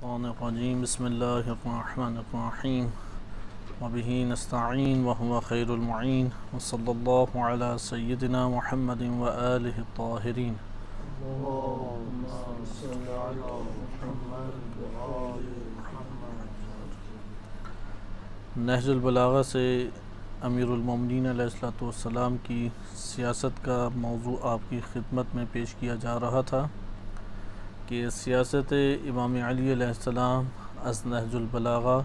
الشیطان الرجیم بسم اللہ الرحمن الرحیم وبہ نستعین وہو خیر المعین وصلی اللہ علی سیدنا محمد وآلہ الطاہرین۔ نہج البلاغہ سے امیر المومنین علیہ السلام کی سیاست کا موضوع آپ کی خدمت میں پیش کیا جا رہا تھا کہ سیاست امام علی علیہ السلام از نہج البلاغہ،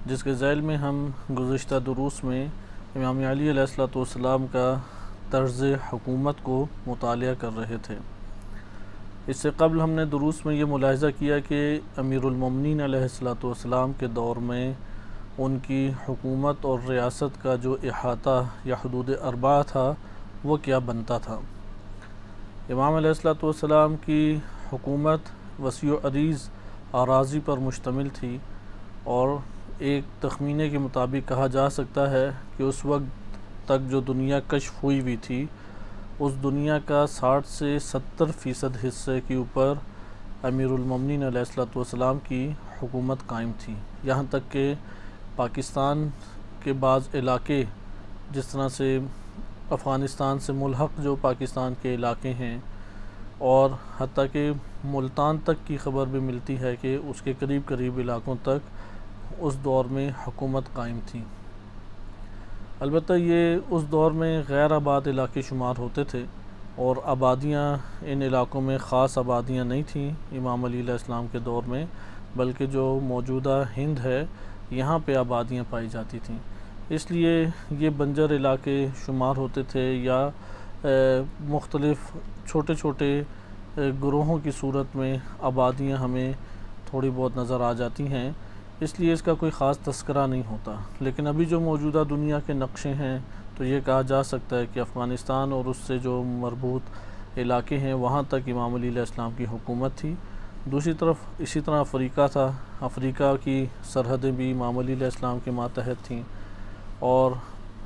جس کے ذیل میں ہم گزشتہ دروس میں امام علی علیہ السلام کا طرز حکومت کو مطالعہ کر رہے تھے۔ اس سے قبل ہم نے دروس میں یہ ملاحظہ کیا کہ امیر المومنین علیہ السلام کے دور میں ان کی حکومت اور ریاست کا جو احاطہ یا حدود اربعہ تھا وہ کیا بنتا تھا۔ امام علیہ السلام کی حکومت وسیع و عریض اراضی پر مشتمل تھی، اور ایک تخمینے کے مطابق کہا جا سکتا ہے کہ اس وقت تک جو دنیا کشف ہوئی ہوئی تھی اس دنیا کا 60 سے 70% حصے کے اوپر امیر المومنین علیہ السلام کی حکومت قائم تھی، یہاں تک کہ پاکستان کے بعض علاقے جس طرح سے افغانستان سے ملحق جو پاکستان کے علاقے ہیں، اور حتیٰ کہ ملتان تک کی خبر بھی ملتی ہے کہ اس کے قریب قریب علاقوں تک اس دور میں حکومت قائم تھی۔ البتہ یہ اس دور میں غیر آباد علاقے شمار ہوتے تھے، اور آبادیاں ان علاقوں میں خاص آبادیاں نہیں تھیں امام علی علیہ السلام کے دور میں، بلکہ جو موجودہ ہند ہے یہاں پہ آبادیاں پائی جاتی تھیں، اس لیے یہ بنجر علاقے شمار ہوتے تھے، یا مختلف چھوٹے چھوٹے گروہوں کی صورت میں آبادیاں ہمیں تھوڑی بہت نظر آ جاتی ہیں، اس لیے اس کا کوئی خاص تذکرہ نہیں ہوتا۔ لیکن ابھی جو موجودہ دنیا کے نقشے ہیں تو یہ کہا جا سکتا ہے کہ افغانستان اور اس سے جو مربوط علاقے ہیں وہاں تک امام علی علیہ السلام کی حکومت تھی۔ دوسری طرف اسی طرح افریقہ تھا، افریقہ کی سرحدیں بھی امام علی علیہ السلام کے ماتحت تھیں، اور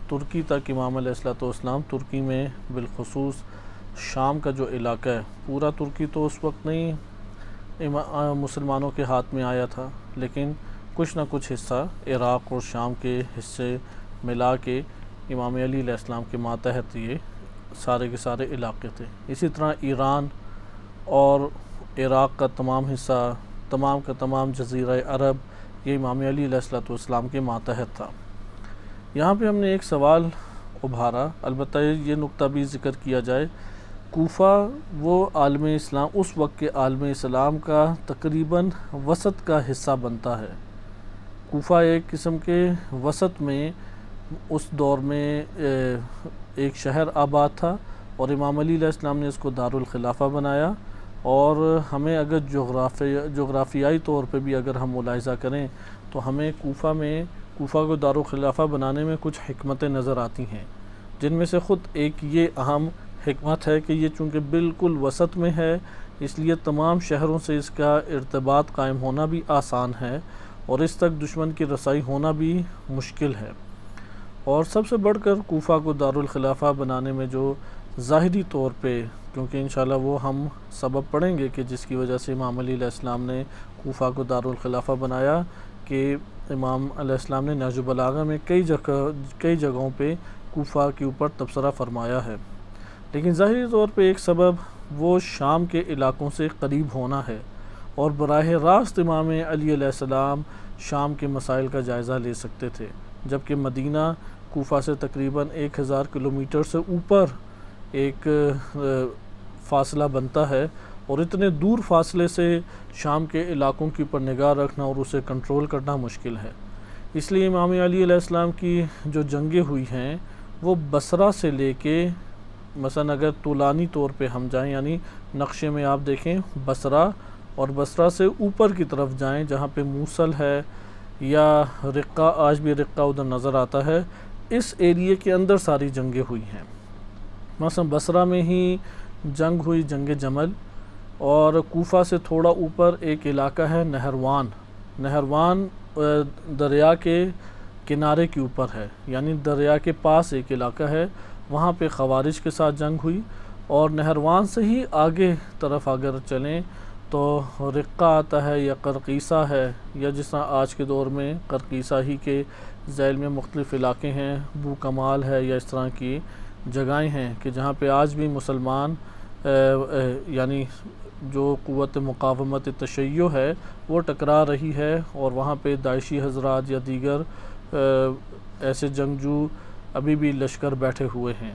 ترکی تک امام علیہ السلام، ترکی میں بالخصوص شام کا جو علاقہ ہے، پورا ترکی تو اس وقت نہیں مسلمانوں کے ہاتھ میں آیا تھا، لیکن کچھ نہ کچھ حصہ عراق اور شام کے حصے ملا کے امام علی علیہ السلام کے ماتحت یہ سارے کے سارے علاقے تھے۔ اسی طرح ایران اور عراق کا تمام حصہ، تمام کا تمام جزیرہ عرب، یہ امام علی علیہ السلام کے ماتحت تھا۔ یہاں پہ ہم نے ایک سوال ابھارا، البتہ یہ نقطہ بھی ذکر کیا جائے، کوفہ وہ عالم اسلام، اس وقت کے عالم اسلام کا تقریباً وسط کا حصہ بنتا ہے۔ کوفہ ایک قسم کے وسط میں اس دور میں ایک شہر آباد تھا، اور امام علی علیہ السلام نے اس کو دارالخلافہ بنایا، اور ہمیں اگر جغرافیائی طور پہ بھی اگر ہم ملاحظہ کریں تو ہمیں کوفہ کو دارالخلافہ بنانے میں کچھ حکمتیں نظر آتی ہیں، جن میں سے خود ایک یہ اہم حکمت ہے کہ یہ چونکہ بالکل وسط میں ہے، اس لیے تمام شہروں سے اس کا ارتباط قائم ہونا بھی آسان ہے، اور اس تک دشمن کی رسائی ہونا بھی مشکل ہے۔ اور سب سے بڑھ کر کوفہ کو دارالخلافہ بنانے میں جو ظاہری طور پہ، کیونکہ انشاءاللہ وہ ہم سبب پڑھیں گے کہ جس کی وجہ سے امام علی علیہ السلام نے کوفہ کو دارالخلافہ بنایا، کہ امام علیہ السلام نے نہج البلاغہ میں کئی جگہوں پہ کوفہ کے اوپر تبصرہ فرمایا ہے، لیکن ظاہری طور پہ ایک سبب وہ شام کے علاقوں سے قریب ہونا ہے، اور براہ راست امام علی علیہ السلام شام کے مسائل کا جائزہ لے سکتے تھے، جبکہ مدینہ کوفہ سے تقریباً 1000 کلومیٹر سے اوپر ایک فاصلہ بنتا ہے، اور اتنے دور فاصلے سے شام کے علاقوں کے اوپر نگاہ رکھنا اور اسے کنٹرول کرنا مشکل ہے۔ اس لیے امام علی علیہ السلام کی جو جنگیں ہوئی ہیں وہ بصرہ سے لے کے، مثلا اگر طولانی طور پہ ہم جائیں، یعنی نقشے میں آپ دیکھیں بصرہ، اور بصرہ سے اوپر کی طرف جائیں جہاں پہ موصل ہے یا رقہ، آج بھی رقہ ادھر نظر آتا ہے، اس ایریے کے اندر ساری جنگیں ہوئی ہیں۔ مثلا بصرہ میں ہی جنگ ہوئی، جنگ جمل، اور کوفہ سے تھوڑا اوپر ایک علاقہ ہے نہروان دریا کے کنارے کے اوپر ہے، یعنی دریا کے پاس ایک علاقہ ہے، وہاں پہ خوارج کے ساتھ جنگ ہوئی، اور نہروان سے ہی آگے طرف اگر چلیں تو رقہ آتا ہے یا قرقیسہ ہے، یا جس طرح آج کے دور میں قرقیسہ ہی کے ذیل میں مختلف علاقے ہیں، بو کمال ہے، یا اس طرح کی جگہیں ہیں کہ جہاں پہ آج بھی مسلمان یعنی جو قوت مقاومت تشیع ہے وہ ٹکرا رہی ہے، اور وہاں پہ داعشی حضرات یا دیگر ایسے جنگجو ابھی بھی لشکر بیٹھے ہوئے ہیں۔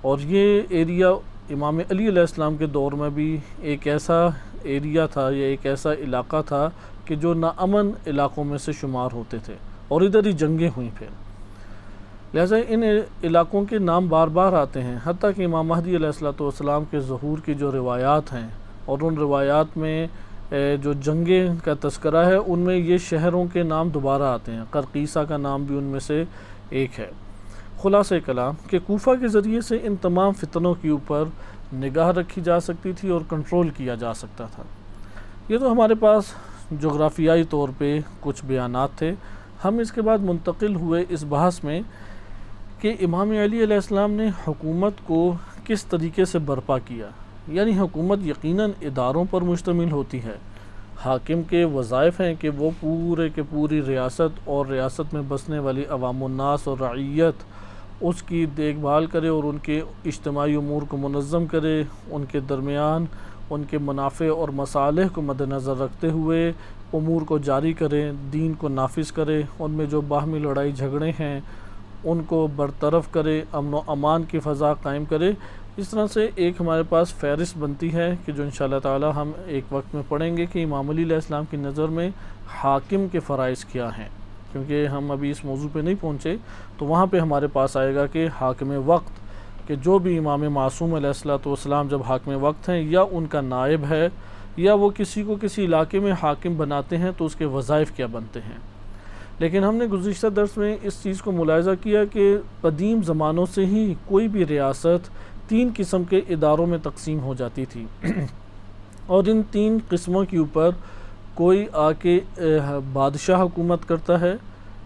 اور یہ ایریا امام علی علیہ السلام کے دور میں بھی ایک ایسا ایریا تھا یا ایک ایسا علاقہ تھا کہ جو ناامن علاقوں میں سے شمار ہوتے تھے، اور ادھر ہی جنگیں ہوئیں پھر، لہٰذا ان علاقوں کے نام بار بار آتے ہیں، حتیٰ کہ امام مہدی علیہ السلام کے ظہور کی جو روایات ہیں، اور ان روایات میں جو جنگیں کا تذکرہ ہے ان میں یہ شہروں کے نام دوبارہ آتے ہیں، قرقیسہ کا نام بھی ان میں سے ایک ہے۔ خلاصہ کلام کہ کوفہ کے ذریعے سے ان تمام فتنوں کے اوپر نگاہ رکھی جا سکتی تھی اور کنٹرول کیا جا سکتا تھا۔ یہ تو ہمارے پاس جغرافیائی طور پہ کچھ بیانات تھے۔ ہم اس کے بعد منتقل ہوئے اس بحث میں کہ امام علی علیہ السلام نے حکومت کو کس طریقے سے برپا کیا۔ یعنی حکومت یقیناً اداروں پر مشتمل ہوتی ہے۔ حاکم کے وظائف ہیں کہ وہ پورے کے پوری ریاست اور ریاست میں بسنے والی عوام الناس اور رعیت اس کی دیکھ بھال کرے اور ان کے اجتماعی امور کو منظم کرے، ان کے درمیان ان کے منافع اور مصالح کو مد نظر رکھتے ہوئے امور کو جاری کرے، دین کو نافذ کرے، ان میں جو باہمی لڑائی جھگڑے ہیں ان کو برطرف کرے، امن و امان کی فضا قائم کرے۔ اس طرح سے ایک ہمارے پاس فہرست بنتی ہے کہ جو انشاءاللہ تعالی ہم ایک وقت میں پڑھیں گے کہ امام علی علیہ السلام کی نظر میں حاکم کے فرائض کیا ہیں، کیونکہ ہم ابھی اس موضوع پہ نہیں پہنچے، تو وہاں پہ ہمارے پاس آئے گا کہ حاکم وقت، کہ جو بھی امام معصوم علیہ السلام جب حاکم وقت ہیں یا ان کا نائب ہے یا وہ کسی کو کسی علاقے میں حاکم بناتے ہیں تو اس کے وظائف کیا بنتے ہیں۔ لیکن ہم نے گزشتہ درس میں اس چیز کو ملاحظہ کیا کہ قدیم زمانوں سے ہی کوئی بھی ریاست 3 قسم کے اداروں میں تقسیم ہو جاتی تھی، اور ان 3 قسموں کے اوپر کوئی آ کے بادشاہ حکومت کرتا ہے،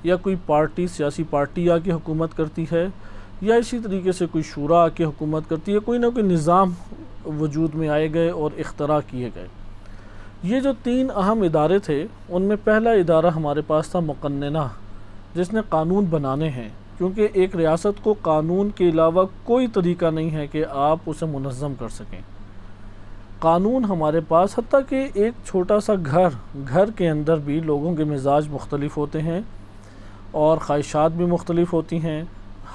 یا کوئی پارٹی سیاسی پارٹی آ کے حکومت کرتی ہے، یا اسی طریقے سے کوئی شورا آ کے حکومت کرتی ہے، کوئی نہ کوئی نظام وجود میں آئے گئے اور اختراع کیے گئے۔ یہ جو 3 اہم ادارے تھے ان میں پہلا ادارہ ہمارے پاس تھا مقننہ، جس نے قانون بنانے ہیں، کیونکہ ایک ریاست کو قانون کے علاوہ کوئی طریقہ نہیں ہے کہ آپ اسے منظم کر سکیں۔ قانون ہمارے پاس، حتیٰ کہ ایک چھوٹا سا گھر کے اندر بھی لوگوں کے مزاج مختلف ہوتے ہیں اور خواہشات بھی مختلف ہوتی ہیں،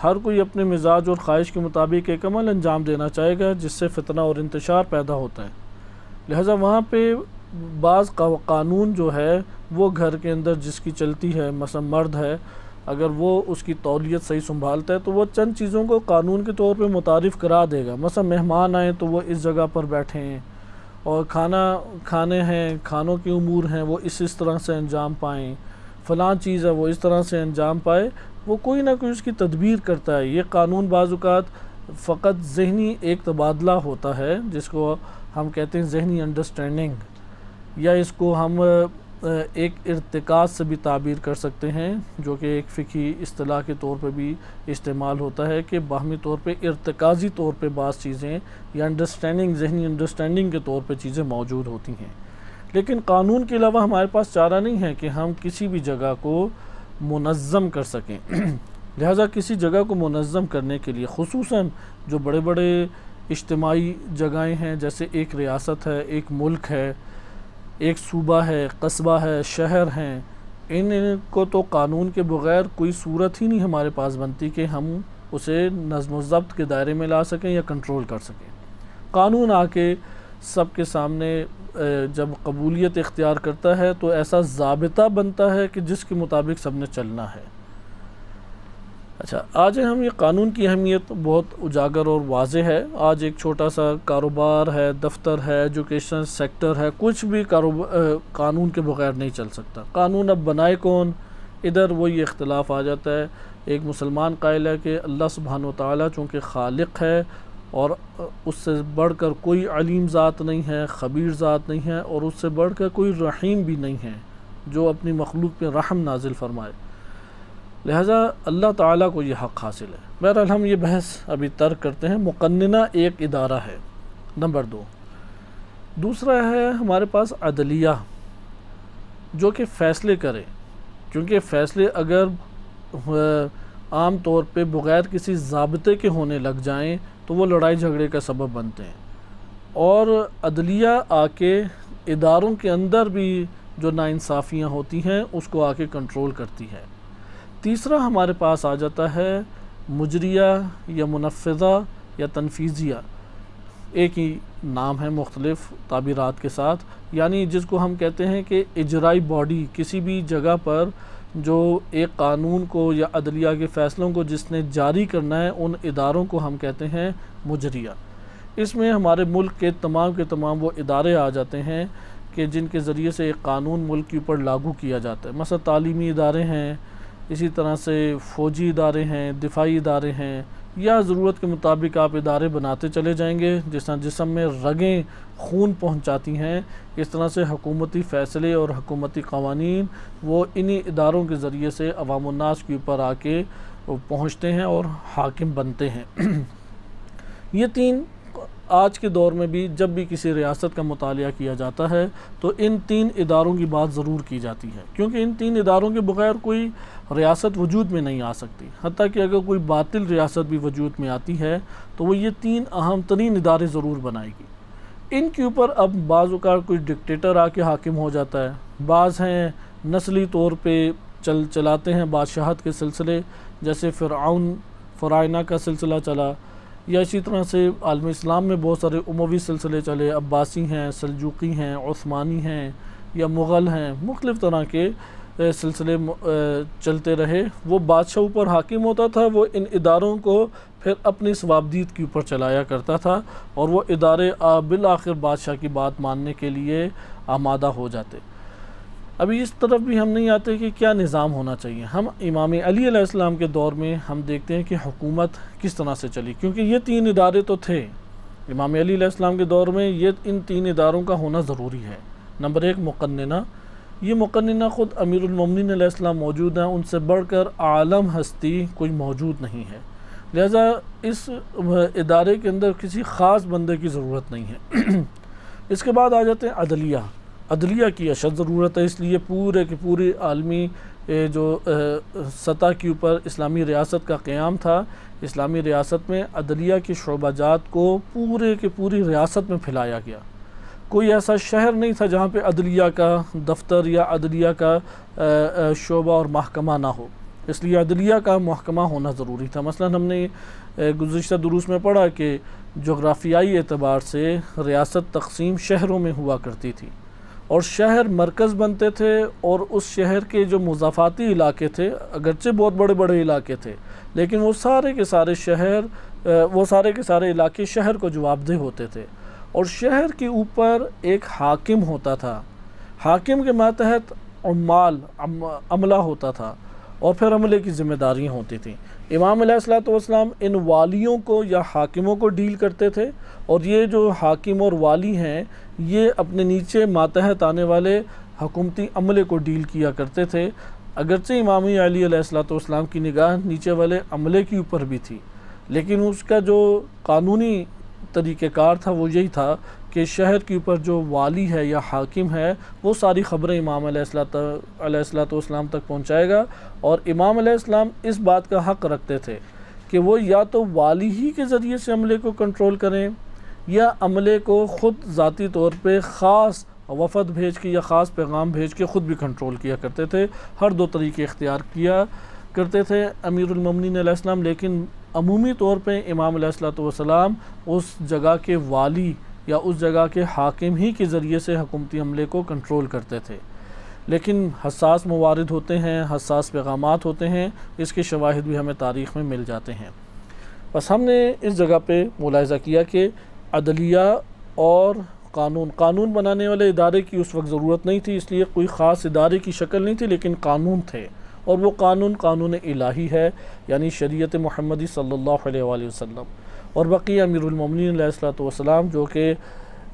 ہر کوئی اپنے مزاج اور خواہش کے مطابق ایک عمل انجام دینا چاہے گا جس سے فتنہ اور انتشار پیدا ہوتا ہے۔ لہٰذا وہاں پہ بعض قانون جو ہے وہ گھر کے اندر جس کی چلتی ہے، مثلا مرد ہے، اگر وہ اس کی تولیت صحیح سنبھالتا ہے تو وہ چند چیزوں کو قانون کے طور پہ متعارف کرا دے گا، مثلا مہمان آئیں تو وہ اس جگہ پر بیٹھیں، اور کھانے ہیں، کھانوں کے امور ہیں وہ اس طرح سے انجام پائیں، فلاں چیز ہے وہ اس طرح سے انجام پائے، وہ کوئی نہ کوئی اس کی تدبیر کرتا ہے۔ یہ قانون بعض اوقات فقط ذہنی ایک تبادلہ ہوتا ہے جس کو ہم کہتے ہیں ذہنی انڈرسٹینڈنگ، یا اس کو ہم ایک ارتکاز سے بھی تعبیر کر سکتے ہیں، جو کہ ایک فقہی اصطلاح کے طور پہ بھی استعمال ہوتا ہے کہ باہمی طور پہ ارتکازی طور پہ بعض چیزیں یا ذہنی انڈرسٹینڈنگ کے طور پہ چیزیں موجود ہوتی ہیں۔ لیکن قانون کے علاوہ ہمارے پاس چارہ نہیں ہے کہ ہم کسی بھی جگہ کو منظم کر سکیں۔ لہٰذا کسی جگہ کو منظم کرنے کے لیے، خصوصاً جو بڑے بڑے اجتماعی جگہیں ہیں، جیسے ایک ریاست ہے، ایک ملک ہے، ایک صوبہ ہے، قصبہ ہے، شہر ہیں، ان کو تو قانون کے بغیر کوئی صورت ہی نہیں ہمارے پاس بنتی کہ ہم اسے نظم و ضبط کے دائرے میں لا سکیں یا کنٹرول کر سکیں۔ قانون آ کے سب کے سامنے جب قبولیت اختیار کرتا ہے تو ایسا ضابطہ بنتا ہے کہ جس کے مطابق سب نے چلنا ہے۔ اچھا، آج ہم یہ قانون کی اہمیت بہت اجاگر اور واضح ہے۔ آج ایک چھوٹا سا کاروبار ہے، دفتر ہے، ایجوکیشن سیکٹر ہے، کچھ بھی قانون کے بغیر نہیں چل سکتا۔ قانون اب بنائے کون، ادھر وہی اختلاف آ جاتا ہے۔ ایک مسلمان قائل ہے کہ اللہ سبحانہ و تعالیٰ چونکہ خالق ہے اور اس سے بڑھ کر کوئی علیم ذات نہیں ہے، خبیر ذات نہیں ہے، اور اس سے بڑھ کر کوئی رحیم بھی نہیں ہے جو اپنی مخلوق پہ رحم نازل فرمائے، لہٰذا اللہ تعالیٰ کو یہ حق حاصل ہے۔ بہرحال ہم یہ بحث ابھی ترک کرتے ہیں۔ مقننہ ایک ادارہ ہے۔ نمبر 2، دوسرا ہے ہمارے پاس عدلیہ جو کہ فیصلے کرے، کیونکہ فیصلے اگر عام طور پہ بغیر کسی ضابطے کے ہونے لگ جائیں تو وہ لڑائی جھگڑے کا سبب بنتے ہیں، اور عدلیہ آ کے اداروں کے اندر بھی جو ناانصافیاں ہوتی ہیں اس کو آ کے کنٹرول کرتی ہے۔ تیسرا ہمارے پاس آ جاتا ہے مجریہ یا منفذہ یا تنفیذیہ، ایک ہی نام ہے مختلف تعبیرات کے ساتھ، یعنی جس کو ہم کہتے ہیں کہ اجرائی باڈی، کسی بھی جگہ پر جو ایک قانون کو یا عدلیہ کے فیصلوں کو جس نے جاری کرنا ہے، ان اداروں کو ہم کہتے ہیں مجریہ۔ اس میں ہمارے ملک کے تمام وہ ادارے آ جاتے ہیں کہ جن کے ذریعے سے ایک قانون ملک کے اوپر لاگو کیا جاتا ہے، مثلا تعلیمی ادارے ہیں، اسی طرح سے فوجی ادارے ہیں، دفاعی ادارے ہیں، یا ضرورت کے مطابق آپ ادارے بناتے چلے جائیں گے۔ جس طرح جسم میں رگیں خون پہنچاتی ہیں، اس طرح سے حکومتی فیصلے اور حکومتی قوانین وہ انہی اداروں کے ذریعے سے عوام الناس کے اوپر آ کے پہنچتے ہیں اور حاکم بنتے ہیں۔ یہ تین آج کے دور میں بھی جب بھی کسی ریاست کا مطالعہ کیا جاتا ہے تو ان تین اداروں کی بات ضرور کی جاتی ہے، کیونکہ ان تین اداروں کے بغیر کوئی ریاست وجود میں نہیں آ سکتی، حتیٰ کہ اگر کوئی باطل ریاست بھی وجود میں آتی ہے تو وہ یہ تین اہم ترین ادارے ضرور بنائے گی۔ ان کے اوپر اب بعض اوقات کوئی ڈکٹیٹر آ کے حاکم ہو جاتا ہے، بعض ہیں نسلی طور پہ چلاتے ہیں بادشاہت کے سلسلے، جیسے فرعونہ کا سلسلہ چلا، یا اسی طرح سے عالم اسلام میں بہت سارے اموی سلسلے چلے، عباسی ہیں، سلجوقی ہیں، عثمانی ہیں یا مغل ہیں، مختلف طرح کے سلسلے چلتے رہے۔ وہ بادشاہ اوپر حاکم ہوتا تھا، وہ ان اداروں کو پھر اپنی ثوابدید کے اوپر چلایا کرتا تھا، اور وہ ادارے بالآخر بادشاہ کی بات ماننے کے لیے آمادہ ہو جاتے۔ ابھی اس طرف بھی ہم نہیں آتے کہ کیا نظام ہونا چاہیے۔ ہم امام علی علیہ السلام کے دور میں ہم دیکھتے ہیں کہ حکومت کس طرح سے چلی، کیونکہ یہ تین ادارے تو تھے امام علی علیہ السلام کے دور میں، یہ ان تین اداروں کا ہونا ضروری ہے۔ نمبر ایک مقننہ، یہ مقننہ خود امیر المومنین علیہ السلام موجود ہیں، ان سے بڑھ کر عالم ہستی کوئی موجود نہیں ہے، لہذا اس ادارے کے اندر کسی خاص بندے کی ضرورت نہیں ہے۔ اس کے بعد آ جاتے ہیں عدلیہ۔ عدلیہ کی اشد ضرورت ہے، اس لیے پورے کی پوری عالمی جو سطح کے اوپر اسلامی ریاست کا قیام تھا، اسلامی ریاست میں عدلیہ کے شعبہ جات کو پورے کی پوری ریاست میں پھیلایا گیا۔ کوئی ایسا شہر نہیں تھا جہاں پہ عدلیہ کا دفتر یا عدلیہ کا شعبہ اور محکمہ نہ ہو، اس لیے عدلیہ کا محکمہ ہونا ضروری تھا۔ مثلا ہم نے گزشتہ دروس میں پڑھا کہ جغرافیائی اعتبار سے ریاست تقسیم شہروں میں ہوا کرتی تھی، اور شہر مرکز بنتے تھے، اور اس شہر کے جو مضافاتی علاقے تھے اگرچہ بہت بڑے بڑے علاقے تھے، لیکن وہ سارے کے سارے علاقے شہر کو جواب دہ ہوتے تھے، اور شہر کے اوپر ایک حاکم ہوتا تھا، حاکم کے ماتحت عملہ ہوتا تھا، اور پھر عملے کی ذمہ داریاں ہوتی تھیں۔ امام علیہ السلام ان والیوں کو یا حاکموں کو ڈیل کرتے تھے، اور یہ جو حاکم اور والی ہیں یہ اپنے نیچے ماتحت آنے والے حکومتی عملے کو ڈیل کیا کرتے تھے۔ اگرچہ امام علی علیہ السلام کی نگاہ نیچے والے عملے کے اوپر بھی تھی، لیکن اس کا جو قانونی طریقہ کار تھا وہ یہی تھا کہ شہر کے اوپر جو والی ہے یا حاکم ہے وہ ساری خبریں امام علیہ السلام تک پہنچائے گا، اور امام علیہ السلام اس بات کا حق رکھتے تھے کہ وہ یا تو والی ہی کے ذریعے سے عملے کو کنٹرول کریں، یا عملے کو خود ذاتی طور پہ خاص وفد بھیج کے یا خاص پیغام بھیج کے خود بھی کنٹرول کیا کرتے تھے۔ ہر دو طریقے اختیار کیا کرتے تھے امیر المومنین علیہ السلام، لیکن عمومی طور پہ امام علیہ السلام اس جگہ کے والی یا اس جگہ کے حاکم ہی کے ذریعے سے حکومتی عملے کو کنٹرول کرتے تھے۔ لیکن حساس موارد ہوتے ہیں، حساس پیغامات ہوتے ہیں، اس کے شواہد بھی ہمیں تاریخ میں مل جاتے ہیں۔ بس ہم نے اس جگہ پہ ملاحظہ کیا کہ عدلیہ اور قانون بنانے والے ادارے کی اس وقت ضرورت نہیں تھی، اس لیے کوئی خاص ادارے کی شکل نہیں تھی، لیکن قانون تھے، اور وہ قانون الہی ہے، یعنی شریعت محمدی صلی اللہ علیہ وآلہ وسلم، اور بقیہ امیر المومنین علیہ السلام جو کہ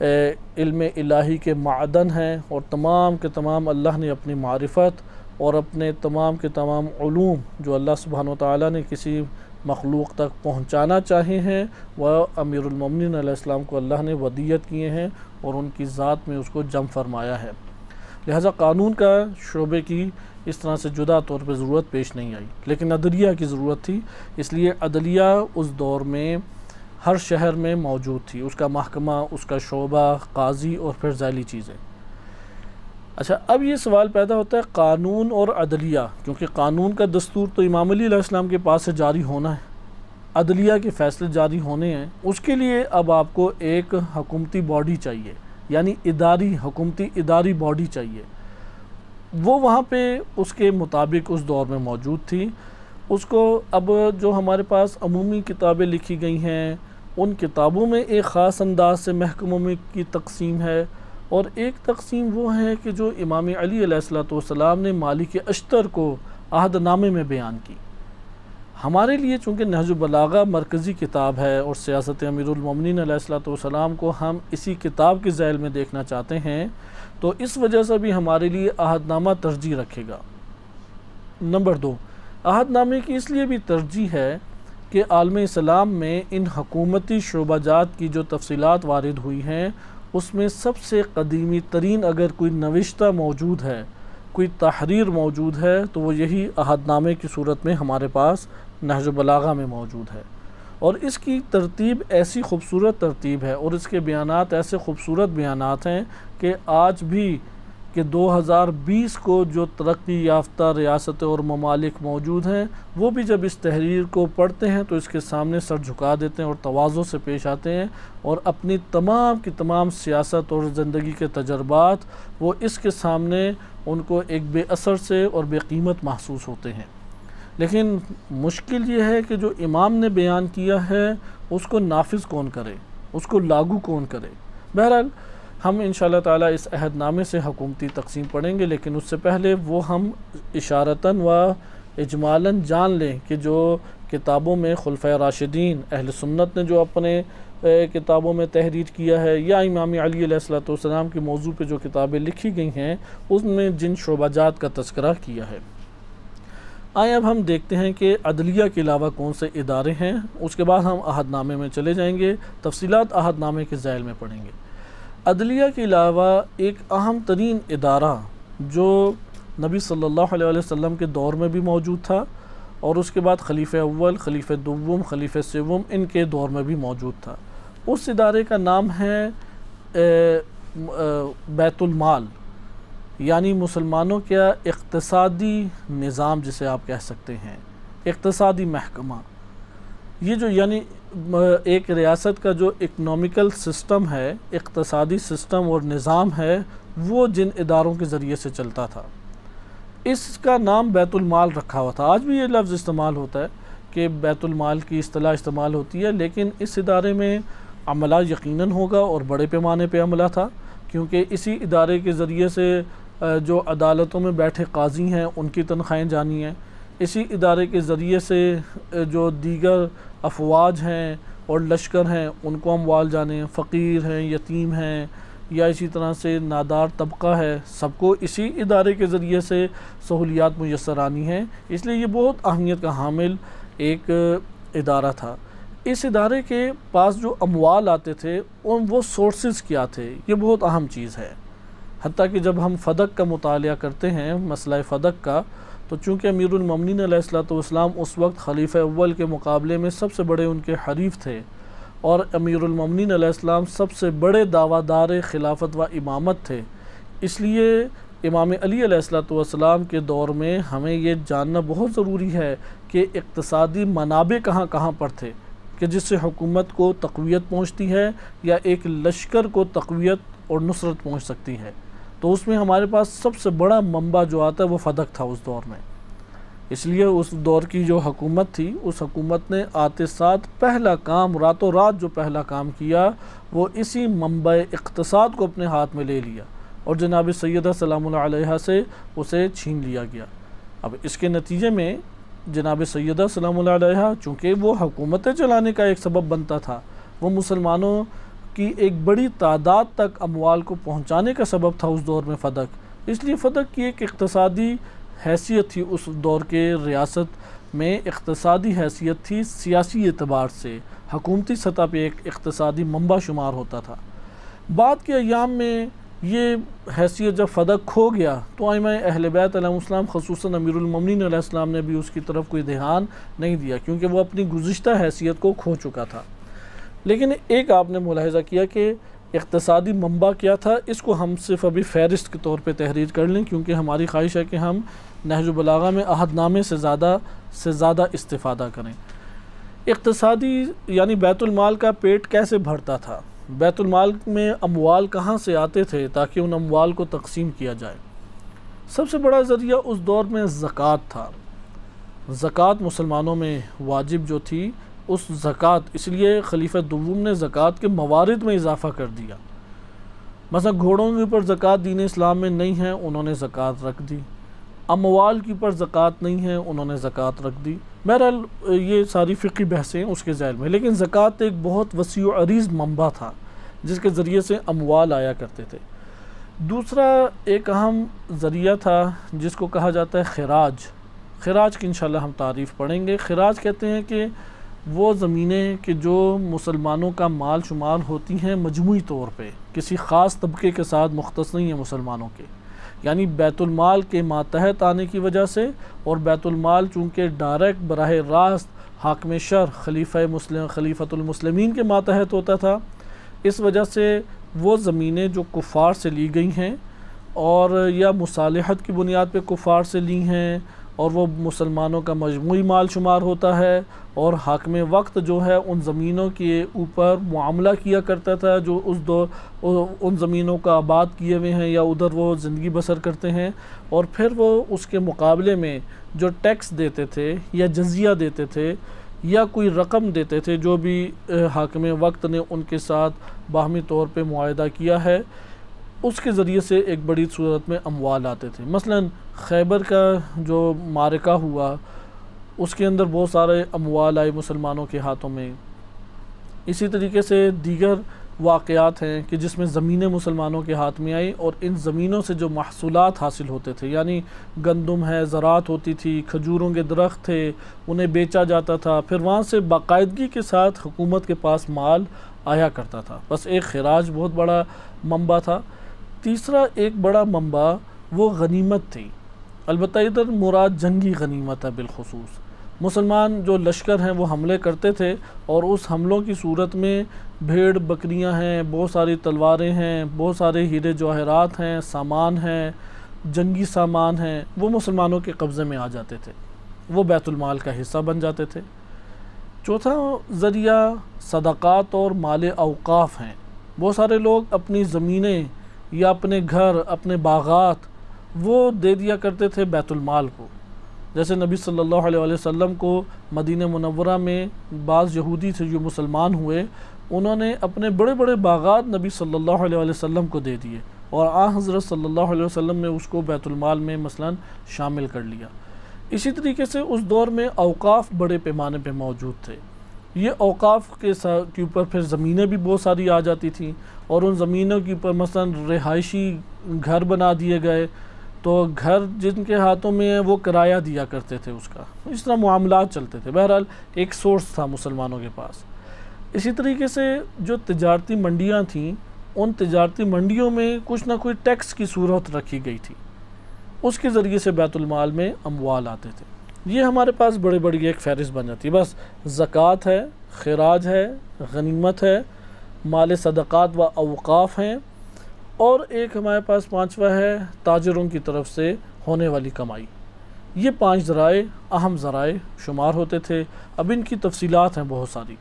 علم الہی کے معدن ہیں، اور تمام کے تمام اللہ نے اپنی معرفت اور اپنے تمام کے تمام علوم جو اللہ سبحانہ وتعالی نے کسی مخلوق تک پہنچانا چاہے ہیں وہ امیر المومنین علیہ السلام کو اللہ نے ودیت کیے ہیں اور ان کی ذات میں اس کو جم فرمایا ہے۔ لہٰذا قانون کا شعبے کی اس طرح سے جدا طور پہ ضرورت پیش نہیں آئی، لیکن عدلیہ کی ضرورت تھی، اس لیے عدلیہ اس دور میں ہر شہر میں موجود تھی، اس کا محکمہ، اس کا شعبہ، قاضی اور پھر ذیلی چیزیں۔ اچھا، اب یہ سوال پیدا ہوتا ہے قانون اور عدلیہ، کیونکہ قانون کا دستور تو امام علی علیہ السلام کے پاس سے جاری ہونا ہے، عدلیہ کے فیصلے جاری ہونے ہیں، اس کے لیے اب آپ کو ایک حکومتی باڈی چاہیے، یعنی حکومتی اداری باڈی چاہیے۔ وہ وہاں پہ اس کے مطابق اس دور میں موجود تھی۔ اس کو اب جو ہمارے پاس عمومی کتابیں لکھی گئی ہیں ان کتابوں میں ایک خاص انداز سے محکموں میں کی تقسیم ہے، اور ایک تقسیم وہ ہے کہ جو امام علی علیہ السلام نے مالک اشتر کو عہد نامے میں بیان کی۔ ہمارے لیے چونکہ نہج البلاغہ مرکزی کتاب ہے اور سیاست امیر المومنین علیہ السلام کو ہم اسی کتاب کے ذیل میں دیکھنا چاہتے ہیں، تو اس وجہ سے بھی ہمارے لیے عہد نامہ ترجیح رکھے گا۔ نمبر 2، عہد نامے کی اس لیے بھی ترجیح ہے کہ عالم اسلام میں ان حکومتی شعبہ جات کی جو تفصیلات وارد ہوئی ہیں اس میں سب سے قدیمی ترین اگر کوئی نوشتہ موجود ہے، کوئی تحریر موجود ہے، تو وہ یہی عہد نامے کی صورت میں ہمارے پاس نہج البلاغہ میں موجود ہے، اور اس کی ترتیب ایسی خوبصورت ترتیب ہے اور اس کے بیانات ایسے خوبصورت بیانات ہیں کہ آج بھی کہ 2020 کو جو ترقی یافتہ ریاستیں اور ممالک موجود ہیں وہ بھی جب اس تحریر کو پڑھتے ہیں تو اس کے سامنے سر جھکا دیتے ہیں اور تواضع سے پیش آتے ہیں، اور اپنی تمام کی تمام سیاست اور زندگی کے تجربات وہ اس کے سامنے ان کو ایک بے اثر سے اور بے قیمت محسوس ہوتے ہیں۔ لیکن مشکل یہ ہے کہ جو امام نے بیان کیا ہے اس کو نافذ کون کرے، اس کو لاگو کون کرے۔ بہرحال ہم انشاءاللہ تعالیٰ اس عہد نامے سے حکومتی تقسیم پڑھیں گے، لیکن اس سے پہلے وہ ہم اشارتاً و اجمالاً جان لیں کہ جو کتابوں میں خلفۂ راشدین اہل سنت نے جو اپنے کتابوں میں تحریر کیا ہے، یا امام علی علیہ السلام کے موضوع پہ جو کتابیں لکھی گئی ہیں اس میں جن شعبہ جات کا تذکرہ کیا ہے۔ آئیں اب ہم دیکھتے ہیں کہ عدلیہ کے علاوہ کون سے ادارے ہیں، اس کے بعد ہم عہد نامے میں چلے جائیں گے، تفصیلات عہد نامے کے ذیل میں پڑھیں گے۔ عدلیہ کے علاوہ ایک اہم ترین ادارہ جو نبی صلی اللہ علیہ وسلم کے دور میں بھی موجود تھا اور اس کے بعد خلیفہ اول، خلیفہ دوم، خلیفہ سوم ان کے دور میں بھی موجود تھا، اس ادارے کا نام ہے بیت المال، یعنی مسلمانوں کا اقتصادی نظام جسے آپ کہہ سکتے ہیں، اقتصادی محکمہ۔ یہ جو یعنی ایک ریاست کا جو اکنامیکل سسٹم ہے، اقتصادی سسٹم اور نظام ہے، وہ جن اداروں کے ذریعے سے چلتا تھا، اس کا نام بیت المال رکھا ہوا تھا۔ آج بھی یہ لفظ استعمال ہوتا ہے کہ بیت المال کی اصطلاح استعمال ہوتی ہے، لیکن اس ادارے میں عملہ یقیناً ہوگا اور بڑے پیمانے پہ عملہ تھا، کیونکہ اسی ادارے کے ذریعے سے جو عدالتوں میں بیٹھے قاضی ہیں ان کی تنخواہیں جانی ہیں، اسی ادارے کے ذریعے سے جو دیگر افواج ہیں اور لشکر ہیں ان کو اموال جانے ہیں، فقیر ہیں، یتیم ہیں، یا اسی طرح سے نادار طبقہ ہے، سب کو اسی ادارے کے ذریعے سے سہولیات میسر آنی ہیں، اس لیے یہ بہت اہمیت کا حامل ایک ادارہ تھا۔ اس ادارے کے پاس جو اموال آتے تھے وہ سورسز کیا تھے، یہ بہت اہم چیز ہے۔ حتیٰ کہ جب ہم فدق کا مطالعہ کرتے ہیں، مسئلہ فدق کا، تو چونکہ امیر المومنین علیہ السلام اس وقت خلیفہ اول کے مقابلے میں سب سے بڑے ان کے حریف تھے، اور امیر المومنین علیہ السلام سب سے بڑے دعویٰ دار خلافت و امامت تھے، اس لیے امام علی علیہ السلام کے دور میں ہمیں یہ جاننا بہت ضروری ہے کہ اقتصادی منابع کہاں کہاں پر تھے کہ جس سے حکومت کو تقویت پہنچتی ہے یا ایک لشکر کو تقویت اور نصرت پہنچ سکتی ہے۔ تو اس میں ہمارے پاس سب سے بڑا منبع جو آتا ہے وہ فدق تھا اس دور میں، اس لیے اس دور کی جو حکومت تھی اس حکومت نے آتے ساتھ پہلا کام، راتوں رات جو پہلا کام کیا وہ اسی منبع اقتصاد کو اپنے ہاتھ میں لے لیا اور جناب سیدہ سلام اللہ علیہا سے اسے چھین لیا گیا۔ اب اس کے نتیجے میں جناب سیدہ سلام اللہ علیہا چونکہ وہ حکومتیں چلانے کا ایک سبب بنتا تھا، وہ مسلمانوں کی ایک بڑی تعداد تک اموال کو پہنچانے کا سبب تھا اس دور میں فدق، اس لیے فدق کی ایک اقتصادی حیثیت تھی اس دور کے ریاست میں، اقتصادی حیثیت تھی، سیاسی اعتبار سے حکومتی سطح پہ ایک اقتصادی منبع شمار ہوتا تھا۔ بعد کے ایام میں یہ حیثیت جب فدق کھو گیا تو ائمہ اہل بیت علیہ السلام خصوصاً امیر المومنین علیہ السلام نے بھی اس کی طرف کوئی دھیان نہیں دیا، کیونکہ وہ اپنی گزشتہ حیثیت کو کھو چکا تھا۔ لیکن ایک آپ نے ملاحظہ کیا کہ اقتصادی منبع کیا تھا، اس کو ہم صرف ابھی فہرست کے طور پہ تحریر کر لیں، کیونکہ ہماری خواہش ہے کہ ہم نہج البلاغہ میں عہد نامے سے زیادہ استفادہ کریں۔ اقتصادی یعنی بیت المال کا پیٹ کیسے بھرتا تھا، بیت المال میں اموال کہاں سے آتے تھے تاکہ ان اموال کو تقسیم کیا جائے۔ سب سے بڑا ذریعہ اس دور میں زکوٰۃ تھا۔ زکوٰۃ مسلمانوں میں واجب جو تھی، اس زکوٰۃ اس لیے خلیفہ دوم نے زکوٰۃ کے موارد میں اضافہ کر دیا۔ مثلا گھوڑوں کے اوپر زکوٰۃ دین اسلام میں نہیں ہے، انہوں نے زکوٰۃ رکھ دی۔ اموال کے اوپر زکوٰۃ نہیں ہے، انہوں نے زکوٰۃ رکھ دی۔ بہرحال یہ ساری فقہی بحثیں اس کے ذیل میں، لیکن زکوٰۃ ایک بہت وسیع و عریض منبع تھا جس کے ذریعے سے اموال آیا کرتے تھے۔ دوسرا ایک اہم ذریعہ تھا جس کو کہا جاتا ہے خراج۔ خراج کی انشاءاللہ ہم تعریف پڑھیں گے۔ خراج کہتے ہیں کہ وہ زمینیں کہ جو مسلمانوں کا مال شمار ہوتی ہیں مجموعی طور پہ، کسی خاص طبقے کے ساتھ مختص نہیں ہیں مسلمانوں کے، یعنی بیت المال کے ماتحت آنے کی وجہ سے، اور بیت المال چونکہ ڈائریکٹ براہ راست حاکم شرع خلیفۃ المسلمین کے ماتحت ہوتا تھا، اس وجہ سے وہ زمینیں جو کفار سے لی گئی ہیں اور یا مصالحت کی بنیاد پہ کفار سے لی ہیں، اور وہ مسلمانوں کا مجموعی مال شمار ہوتا ہے، اور حاکم وقت جو ہے ان زمینوں کے اوپر معاملہ کیا کرتا تھا جو ان زمینوں کا آباد کیے ہوئے ہیں یا ادھر وہ زندگی بسر کرتے ہیں، اور پھر وہ اس کے مقابلے میں جو ٹیکس دیتے تھے یا جزیہ دیتے تھے یا کوئی رقم دیتے تھے، جو بھی حاکم وقت نے ان کے ساتھ باہمی طور پہ معاہدہ کیا ہے، اس کے ذریعے سے ایک بڑی صورت میں اموال آتے تھے۔ مثلا خیبر کا جو معرکہ ہوا اس کے اندر بہت سارے اموال آئے مسلمانوں کے ہاتھوں میں۔ اسی طریقے سے دیگر واقعات ہیں کہ جس میں زمینیں مسلمانوں کے ہاتھ میں آئی، اور ان زمینوں سے جو محصولات حاصل ہوتے تھے، یعنی گندم ہے، زراعت ہوتی تھی، کھجوروں کے درخت تھے، انہیں بیچا جاتا تھا، پھر وہاں سے باقاعدگی کے ساتھ حکومت کے پاس مال آیا کرتا تھا۔ بس ایک خراج بہت بڑا منبع تھا۔ تیسرا ایک بڑا منبع وہ غنیمت تھی، البتہ ادھر مراد جنگی غنیمت ہے بالخصوص۔ مسلمان جو لشکر ہیں وہ حملے کرتے تھے، اور اس حملوں کی صورت میں بھیڑ بکریاں ہیں، بہت ساری تلواریں ہیں، بہت سارے ہیرے جواہرات ہیں، سامان ہیں، جنگی سامان ہیں، وہ مسلمانوں کے قبضے میں آ جاتے تھے، وہ بیت المال کا حصہ بن جاتے تھے۔ چوتھا ذریعہ صدقات اور مال اوقاف ہیں۔ بہت سارے لوگ اپنی زمینیں یا اپنے گھر، اپنے باغات وہ دے دیا کرتے تھے بیت المال کو۔ جیسے نبی صلی اللہ علیہ وسلم کو مدینہ منورہ میں بعض یہودی تھے جو مسلمان ہوئے، انہوں نے اپنے بڑے بڑے باغات نبی صلی اللہ علیہ وسلم کو دے دیے، اور آن حضرت صلی اللہ علیہ وسلم نے اس کو بیت المال میں مثلا شامل کر لیا۔ اسی طریقے سے اس دور میں اوقاف بڑے پیمانے پہ موجود تھے۔ یہ اوقاف کے اوپر پھر زمینیں بھی بہت ساری آ جاتی تھیں، اور ان زمینوں کے اوپر مثلا رہائشی گھر بنا دیے گئے، تو گھر جن کے ہاتھوں میں ہے وہ کرایہ دیا کرتے تھے اس کا، اس طرح معاملات چلتے تھے۔ بہرحال ایک سورس تھا مسلمانوں کے پاس۔ اسی طریقے سے جو تجارتی منڈیاں تھیں، ان تجارتی منڈیوں میں کچھ نہ کوئی ٹیکس کی صورت رکھی گئی تھی، اس کے ذریعے سے بیت المال میں اموال آتے تھے۔ یہ ہمارے پاس بڑی بڑی ایک فہرست بن جاتی ہے۔ بس زکوٰۃ ہے، خراج ہے، غنیمت ہے، مال صدقات و اوقاف ہیں، اور ایک ہمارے پاس پانچواں ہے تاجروں کی طرف سے ہونے والی کمائی۔ یہ 5 ذرائع اہم ذرائع شمار ہوتے تھے۔ اب ان کی تفصیلات ہیں بہت ساری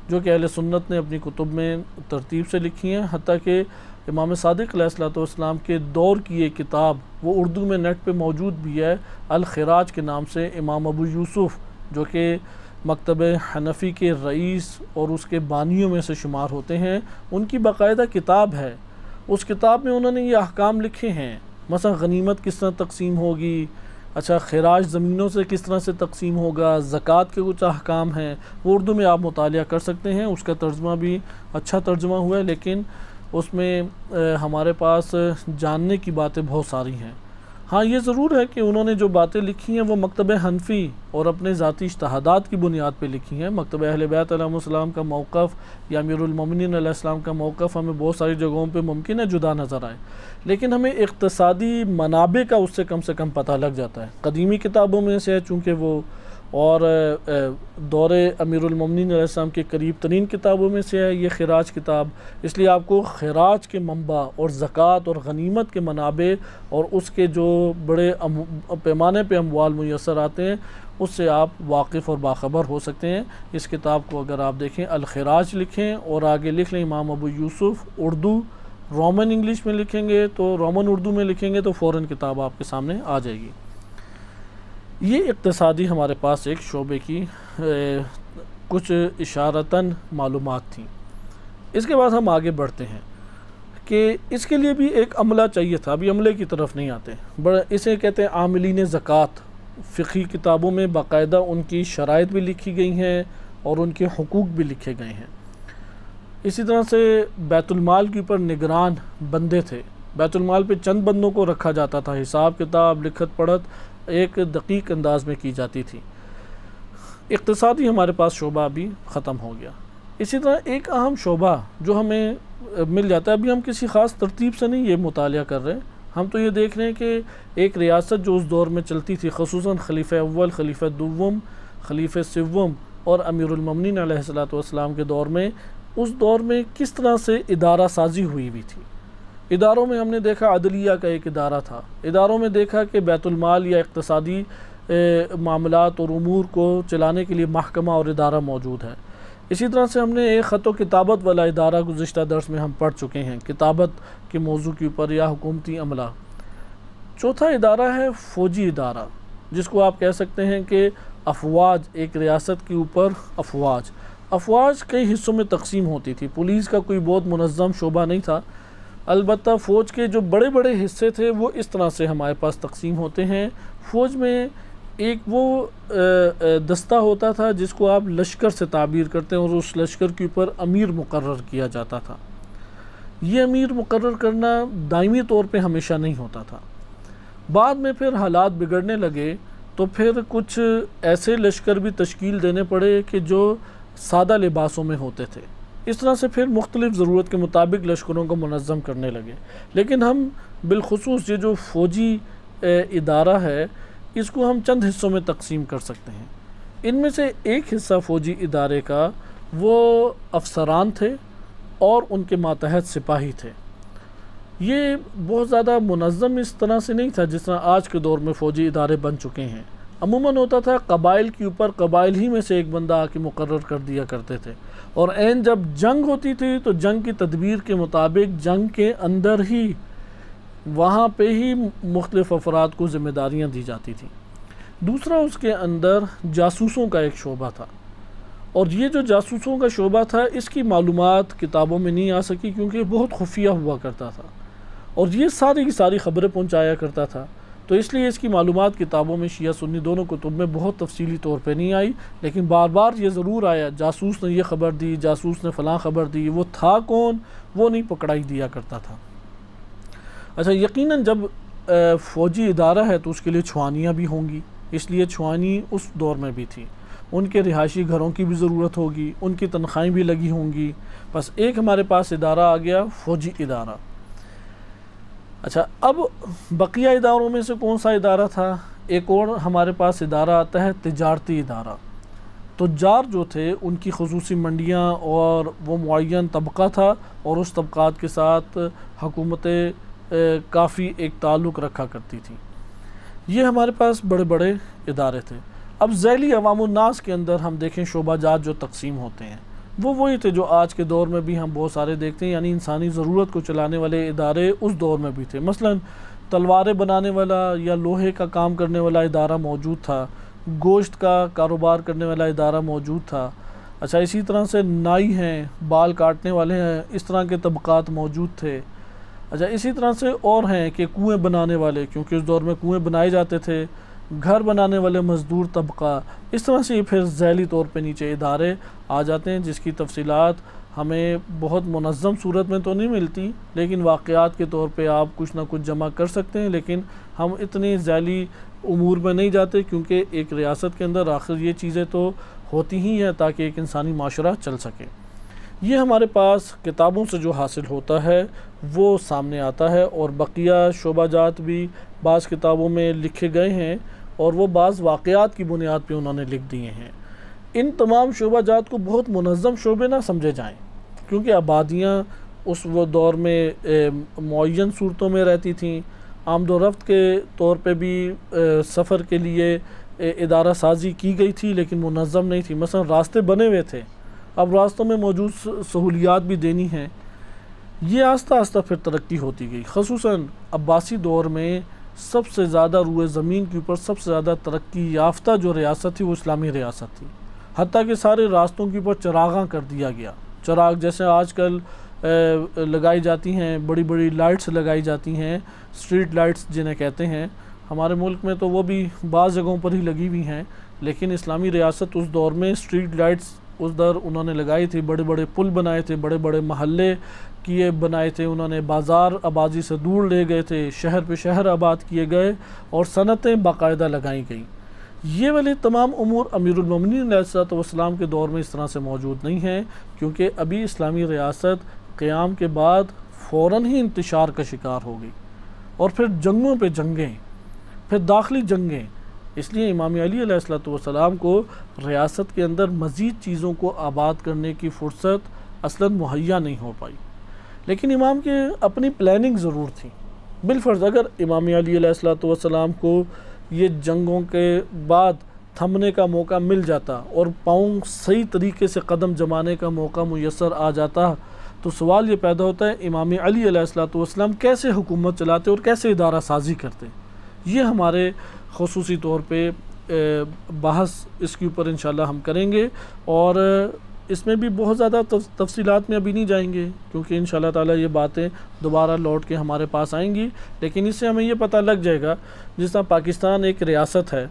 جو کہ اہل سنت نے اپنی کتب میں ترتیب سے لکھی ہیں، حتیٰ کہ امام صادق علیہ السلام کے دور کی ایک کتاب وہ اردو میں نیٹ پہ موجود بھی ہے، الخراج کے نام سے، امام ابو یوسف جو کہ مکتب حنفی کے رئیس اور اس کے بانیوں میں سے شمار ہوتے ہیں، ان کی باقاعدہ کتاب ہے۔ اس کتاب میں انہوں نے یہ احکام لکھے ہیں، مثلا غنیمت کس طرح تقسیم ہوگی، اچھا خراج زمینوں سے کس طرح سے تقسیم ہوگا، زکوٰۃ کے کچھ احکام ہیں، وہ اردو میں آپ مطالعہ کر سکتے ہیں۔ اس کا ترجمہ بھی اچھا ترجمہ ہوا ہے، لیکن اس میں ہمارے پاس جاننے کی باتیں بہت ساری ہیں۔ ہاں یہ ضرور ہے کہ انہوں نے جو باتیں لکھی ہیں وہ مکتب حنفی اور اپنے ذاتی اجتہادات کی بنیاد پہ لکھی ہیں۔ مکتب اہل بیت علیہ السلام کا موقف یا امیر المومنین علیہ السلام کا موقف ہمیں بہت ساری جگہوں پہ ممکن ہے جدا نظر آئے، لیکن ہمیں اقتصادی منابع کا اس سے کم پتہ لگ جاتا ہے۔ قدیمی کتابوں میں سے ہے چونکہ وہ، اور دور امیر المومنین علیہ السلام کے قریب ترین کتابوں میں سے ہے یہ خراج کتاب، اس لیے آپ کو خراج کے منبع اور زکوٰۃ اور غنیمت کے منابع اور اس کے جو بڑے پیمانے پہ اموال میسر آتے ہیں اس سے آپ واقف اور باخبر ہو سکتے ہیں۔ اس کتاب کو اگر آپ دیکھیں الخراج لکھیں اور آگے لکھ لیں امام ابو یوسف، اردو رومن انگلش میں لکھیں گے تو رومن اردو میں لکھیں گے تو فوراً کتاب آپ کے سامنے آ جائے گی۔ یہ اقتصادی ہمارے پاس ایک شعبے کی کچھ اشارتاً معلومات تھیں۔ اس کے بعد ہم آگے بڑھتے ہیں کہ اس کے لیے بھی ایک عملہ چاہیے تھا، ابھی عملے کی طرف نہیں آتے، اسے کہتے ہیں عاملین زکوٰۃ۔ فقہی کتابوں میں باقاعدہ ان کی شرائط بھی لکھی گئی ہیں اور ان کے حقوق بھی لکھے گئے ہیں۔ اسی طرح سے بیت المال کے اوپر نگران بندے تھے، بیت المال پہ چند بندوں کو رکھا جاتا تھا، حساب کتاب لکھت پڑھت ایک دقیق انداز میں کی جاتی تھی۔ اقتصادی ہمارے پاس شعبہ بھی ختم ہو گیا۔ اسی طرح ایک اہم شعبہ جو ہمیں مل جاتا ہے، ابھی ہم کسی خاص ترتیب سے نہیں یہ مطالعہ کر رہے، ہم تو یہ دیکھ رہے ہیں کہ ایک ریاست جو اس دور میں چلتی تھی، خصوصاً خلیفہ اول، خلیفہ دوم، خلیفہ سوم اور امیر المومنین علیہ السلام کے دور میں، اس دور میں کس طرح سے ادارہ سازی ہوئی تھی۔ اداروں میں ہم نے دیکھا عدلیہ کا ایک ادارہ تھا، اداروں میں دیکھا کہ بیت المال یا اقتصادی معاملات اور امور کو چلانے کے لیے محکمہ اور ادارہ موجود ہے۔ اسی طرح سے ہم نے ایک خط و کتابت والا ادارہ گزشتہ درس میں ہم پڑھ چکے ہیں، کتابت کے موضوع کے اوپر یا حکومتی عملہ۔ چوتھا ادارہ ہے فوجی ادارہ، جس کو آپ کہہ سکتے ہیں کہ افواج، ایک ریاست کے اوپر افواج کئی حصوں میں تقسیم ہوتی تھی۔ پولیس کا کوئی بہت منظم شعبہ نہیں تھا، البتہ فوج کے جو بڑے بڑے حصے تھے وہ اس طرح سے ہمارے پاس تقسیم ہوتے ہیں۔ فوج میں ایک وہ دستہ ہوتا تھا جس کو آپ لشکر سے تعبیر کرتے ہیں، اور اس لشکر کے اوپر امیر مقرر کیا جاتا تھا۔ یہ امیر مقرر کرنا دائمی طور پہ ہمیشہ نہیں ہوتا تھا، بعد میں پھر حالات بگڑنے لگے تو پھر کچھ ایسے لشکر بھی تشکیل دینے پڑے کہ جو سادہ لباسوں میں ہوتے تھے۔ اس طرح سے پھر مختلف ضرورت کے مطابق لشکروں کو منظم کرنے لگے، لیکن ہم بالخصوص یہ جو فوجی ادارہ ہے اس کو ہم چند حصوں میں تقسیم کر سکتے ہیں۔ ان میں سے ایک حصہ فوجی ادارے کا وہ افسران تھے اور ان کے ماتحت سپاہی تھے۔ یہ بہت زیادہ منظم اس طرح سے نہیں تھا جس طرح آج کے دور میں فوجی ادارے بن چکے ہیں۔ عموماً ہوتا تھا قبائل کے اوپر قبائل ہی میں سے ایک بندہ آ کے مقرر کر دیا کرتے تھے، اور عین جب جنگ ہوتی تھی تو جنگ کی تدبیر کے مطابق جنگ کے اندر ہی وہاں پہ ہی مختلف افراد کو ذمہ داریاں دی جاتی تھیں۔ دوسرا اس کے اندر جاسوسوں کا ایک شعبہ تھا، اور یہ جو جاسوسوں کا شعبہ تھا اس کی معلومات کتابوں میں نہیں آ سکی کیونکہ بہت خفیہ ہوا کرتا تھا، اور یہ ساری کی ساری خبریں پہنچایا کرتا تھا، تو اس لیے اس کی معلومات کتابوں میں شیعہ سنی دونوں کتب میں بہت تفصیلی طور پہ نہیں آئی، لیکن بار بار یہ ضرور آیا جاسوس نے یہ خبر دی، جاسوس نے فلاں خبر دی، وہ تھا کون وہ نہیں پکڑائی دیا کرتا تھا۔ اچھا، یقیناً جب فوجی ادارہ ہے تو اس کے لیے چھوانیاں بھی ہوں گی، اس لیے چھوانی اس دور میں بھی تھی، ان کے رہائشی گھروں کی بھی ضرورت ہوگی، ان کی تنخواہیں بھی لگی ہوں گی۔ بس ایک ہمارے پاس ادارہ آ گیا فوجی ادارہ۔ اچھا، اب بقیہ اداروں میں سے کون سا ادارہ تھا؟ ایک اور ہمارے پاس ادارہ آتا ہے تجارتی ادارہ۔ تجار جو تھے ان کی خصوصی منڈیاں اور وہ معین طبقہ تھا، اور اس طبقات کے ساتھ حکومتیں کافی ایک تعلق رکھا کرتی تھی۔ یہ ہمارے پاس بڑے بڑے ادارے تھے۔ اب ذیلی عوام الناس کے اندر ہم دیکھیں شعبہ جات جو تقسیم ہوتے ہیں وہ وہی تھے جو آج کے دور میں بھی ہم بہت سارے دیکھتے ہیں، یعنی انسانی ضرورت کو چلانے والے ادارے اس دور میں بھی تھے۔ مثلا تلواریں بنانے والا یا لوہے کا کام کرنے والا ادارہ موجود تھا، گوشت کا کاروبار کرنے والا ادارہ موجود تھا۔ اچھا، اسی طرح سے نائی ہیں، بال کاٹنے والے ہیں، اس طرح کے طبقات موجود تھے۔ اچھا، اسی طرح سے اور ہیں کہ کنویں بنانے والے، کیونکہ اس دور میں کنویں بنائے جاتے تھے، گھر بنانے والے مزدور طبقہ، اس طرح سے پھر ذیلی طور پہ نیچے ادارے آ جاتے ہیں جس کی تفصیلات ہمیں بہت منظم صورت میں تو نہیں ملتی، لیکن واقعات کے طور پہ آپ کچھ نہ کچھ جمع کر سکتے ہیں، لیکن ہم اتنی ذیلی امور میں نہیں جاتے، کیونکہ ایک ریاست کے اندر آخر یہ چیزیں تو ہوتی ہی ہیں تاکہ ایک انسانی معاشرہ چل سکے۔ یہ ہمارے پاس کتابوں سے جو حاصل ہوتا ہے وہ سامنے آتا ہے، اور بقیہ شعبہ جات بھی بعض کتابوں میں لکھے گئے ہیں اور وہ بعض واقعات کی بنیاد پہ انہوں نے لکھ دیے ہیں۔ ان تمام شعبہ جات کو بہت منظم شعبے نہ سمجھے جائیں، کیونکہ آبادیاں اس وہ دور میں معین صورتوں میں رہتی تھیں، آمد و رفت کے طور پہ بھی سفر کے لیے ادارہ سازی کی گئی تھی لیکن منظم نہیں تھی۔ مثلا راستے بنے ہوئے تھے، اب راستوں میں موجود سہولیات بھی دینی ہیں۔ یہ آہستہ آہستہ پھر ترقی ہوتی گئی، خصوصاً عباسی دور میں سب سے زیادہ روئے زمین کے اوپر سب سے زیادہ ترقی یافتہ جو ریاست تھی وہ اسلامی ریاست تھی، حتیٰ کہ سارے راستوں کے اوپر چراغاں کر دیا گیا۔ چراغ جیسے آج کل لگائی جاتی ہیں، بڑی بڑی لائٹس لگائی جاتی ہیں، اسٹریٹ لائٹس جنہیں کہتے ہیں، ہمارے ملک میں تو وہ بھی بعض جگہوں پر ہی لگی ہوئی ہیں، لیکن اسلامی ریاست اس دور میں اسٹریٹ لائٹس اس دور انہوں نے لگائی تھی، بڑے بڑے پل بنائے تھے، بڑے بڑے محلے بنائے تھے، انہوں نے بازار آبادی سے دور لے گئے تھے، شہر پہ شہر آباد کیے گئے اور صنعتیں باقاعدہ لگائی گئیں۔ یہ والے تمام امور امیر المومنین علیہ السلام کے دور میں اس طرح سے موجود نہیں ہیں، کیونکہ ابھی اسلامی ریاست قیام کے بعد فوراً ہی انتشار کا شکار ہو گئی، اور پھر جنگوں پہ جنگیں، پھر داخلی جنگیں۔ اس لیے امام علی علیہ السلام کو ریاست کے اندر مزید چیزوں کو آباد کرنے کی فرصت اصلاً مہیا نہیں ہو پائی، لیکن امام کے اپنی پلاننگ ضرور تھی۔ بالفرض اگر امام علی علیہ السلام کو یہ جنگوں کے بعد تھمنے کا موقع مل جاتا اور پاؤں صحیح طریقے سے قدم جمانے کا موقع میسر آ جاتا، تو سوال یہ پیدا ہوتا ہے امام علی علیہ السلام کیسے حکومت چلاتے اور کیسے ادارہ سازی کرتے۔ یہ ہمارے خصوصی طور پہ بحث اس کے اوپر انشاءاللہ ہم کریں گے، اور اس میں بھی بہت زیادہ تفصیلات میں ابھی نہیں جائیں گے، کیونکہ انشاءاللہ تعالی یہ باتیں دوبارہ لوٹ کے ہمارے پاس آئیں گی، لیکن اس سے ہمیں یہ پتہ لگ جائے گا جس طرح پاکستان ایک ریاست ہے،